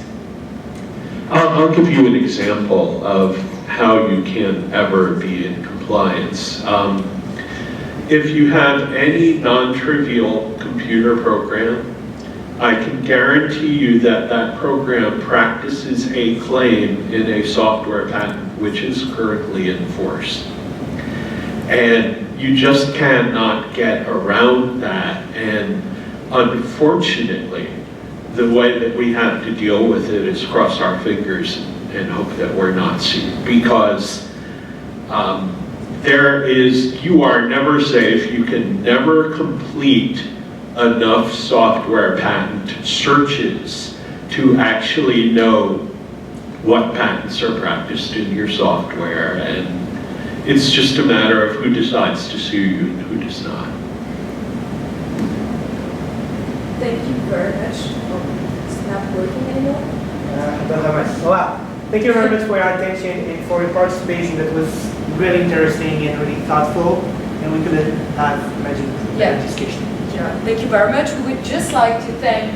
I'll give you an example of how you can ever be in compliance. If you have any non-trivial computer program, I can guarantee you that that program practices a claim in a software patent which is currently enforced. And you just cannot get around that. And unfortunately, the way that we have to deal with it is cross our fingers and hope that we're not sued, because you are never safe. You can never complete enough software patent searches to actually know what patents are practiced in your software, and it's just a matter of who decides to sue you and who does not. Thank you very much. It's not working anymore? I don't have much. Wow. Thank you very much for your attention and for your participation. That was really interesting and really thoughtful. and we could have imagined Yeah. discussion. Yeah, thank you very much. We would just like to thank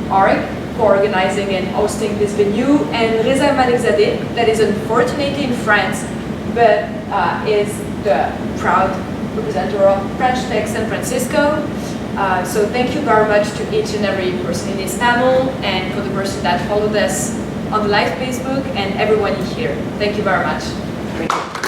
Arik for organizing and hosting this venue, and Reza Malikzadeh, that is unfortunately in France, but is the proud representative of French Tech San Francisco. So thank you very much to each and every person in this panel, and for the person that followed us on the live Facebook, and everyone here. Thank you very much. Thank you.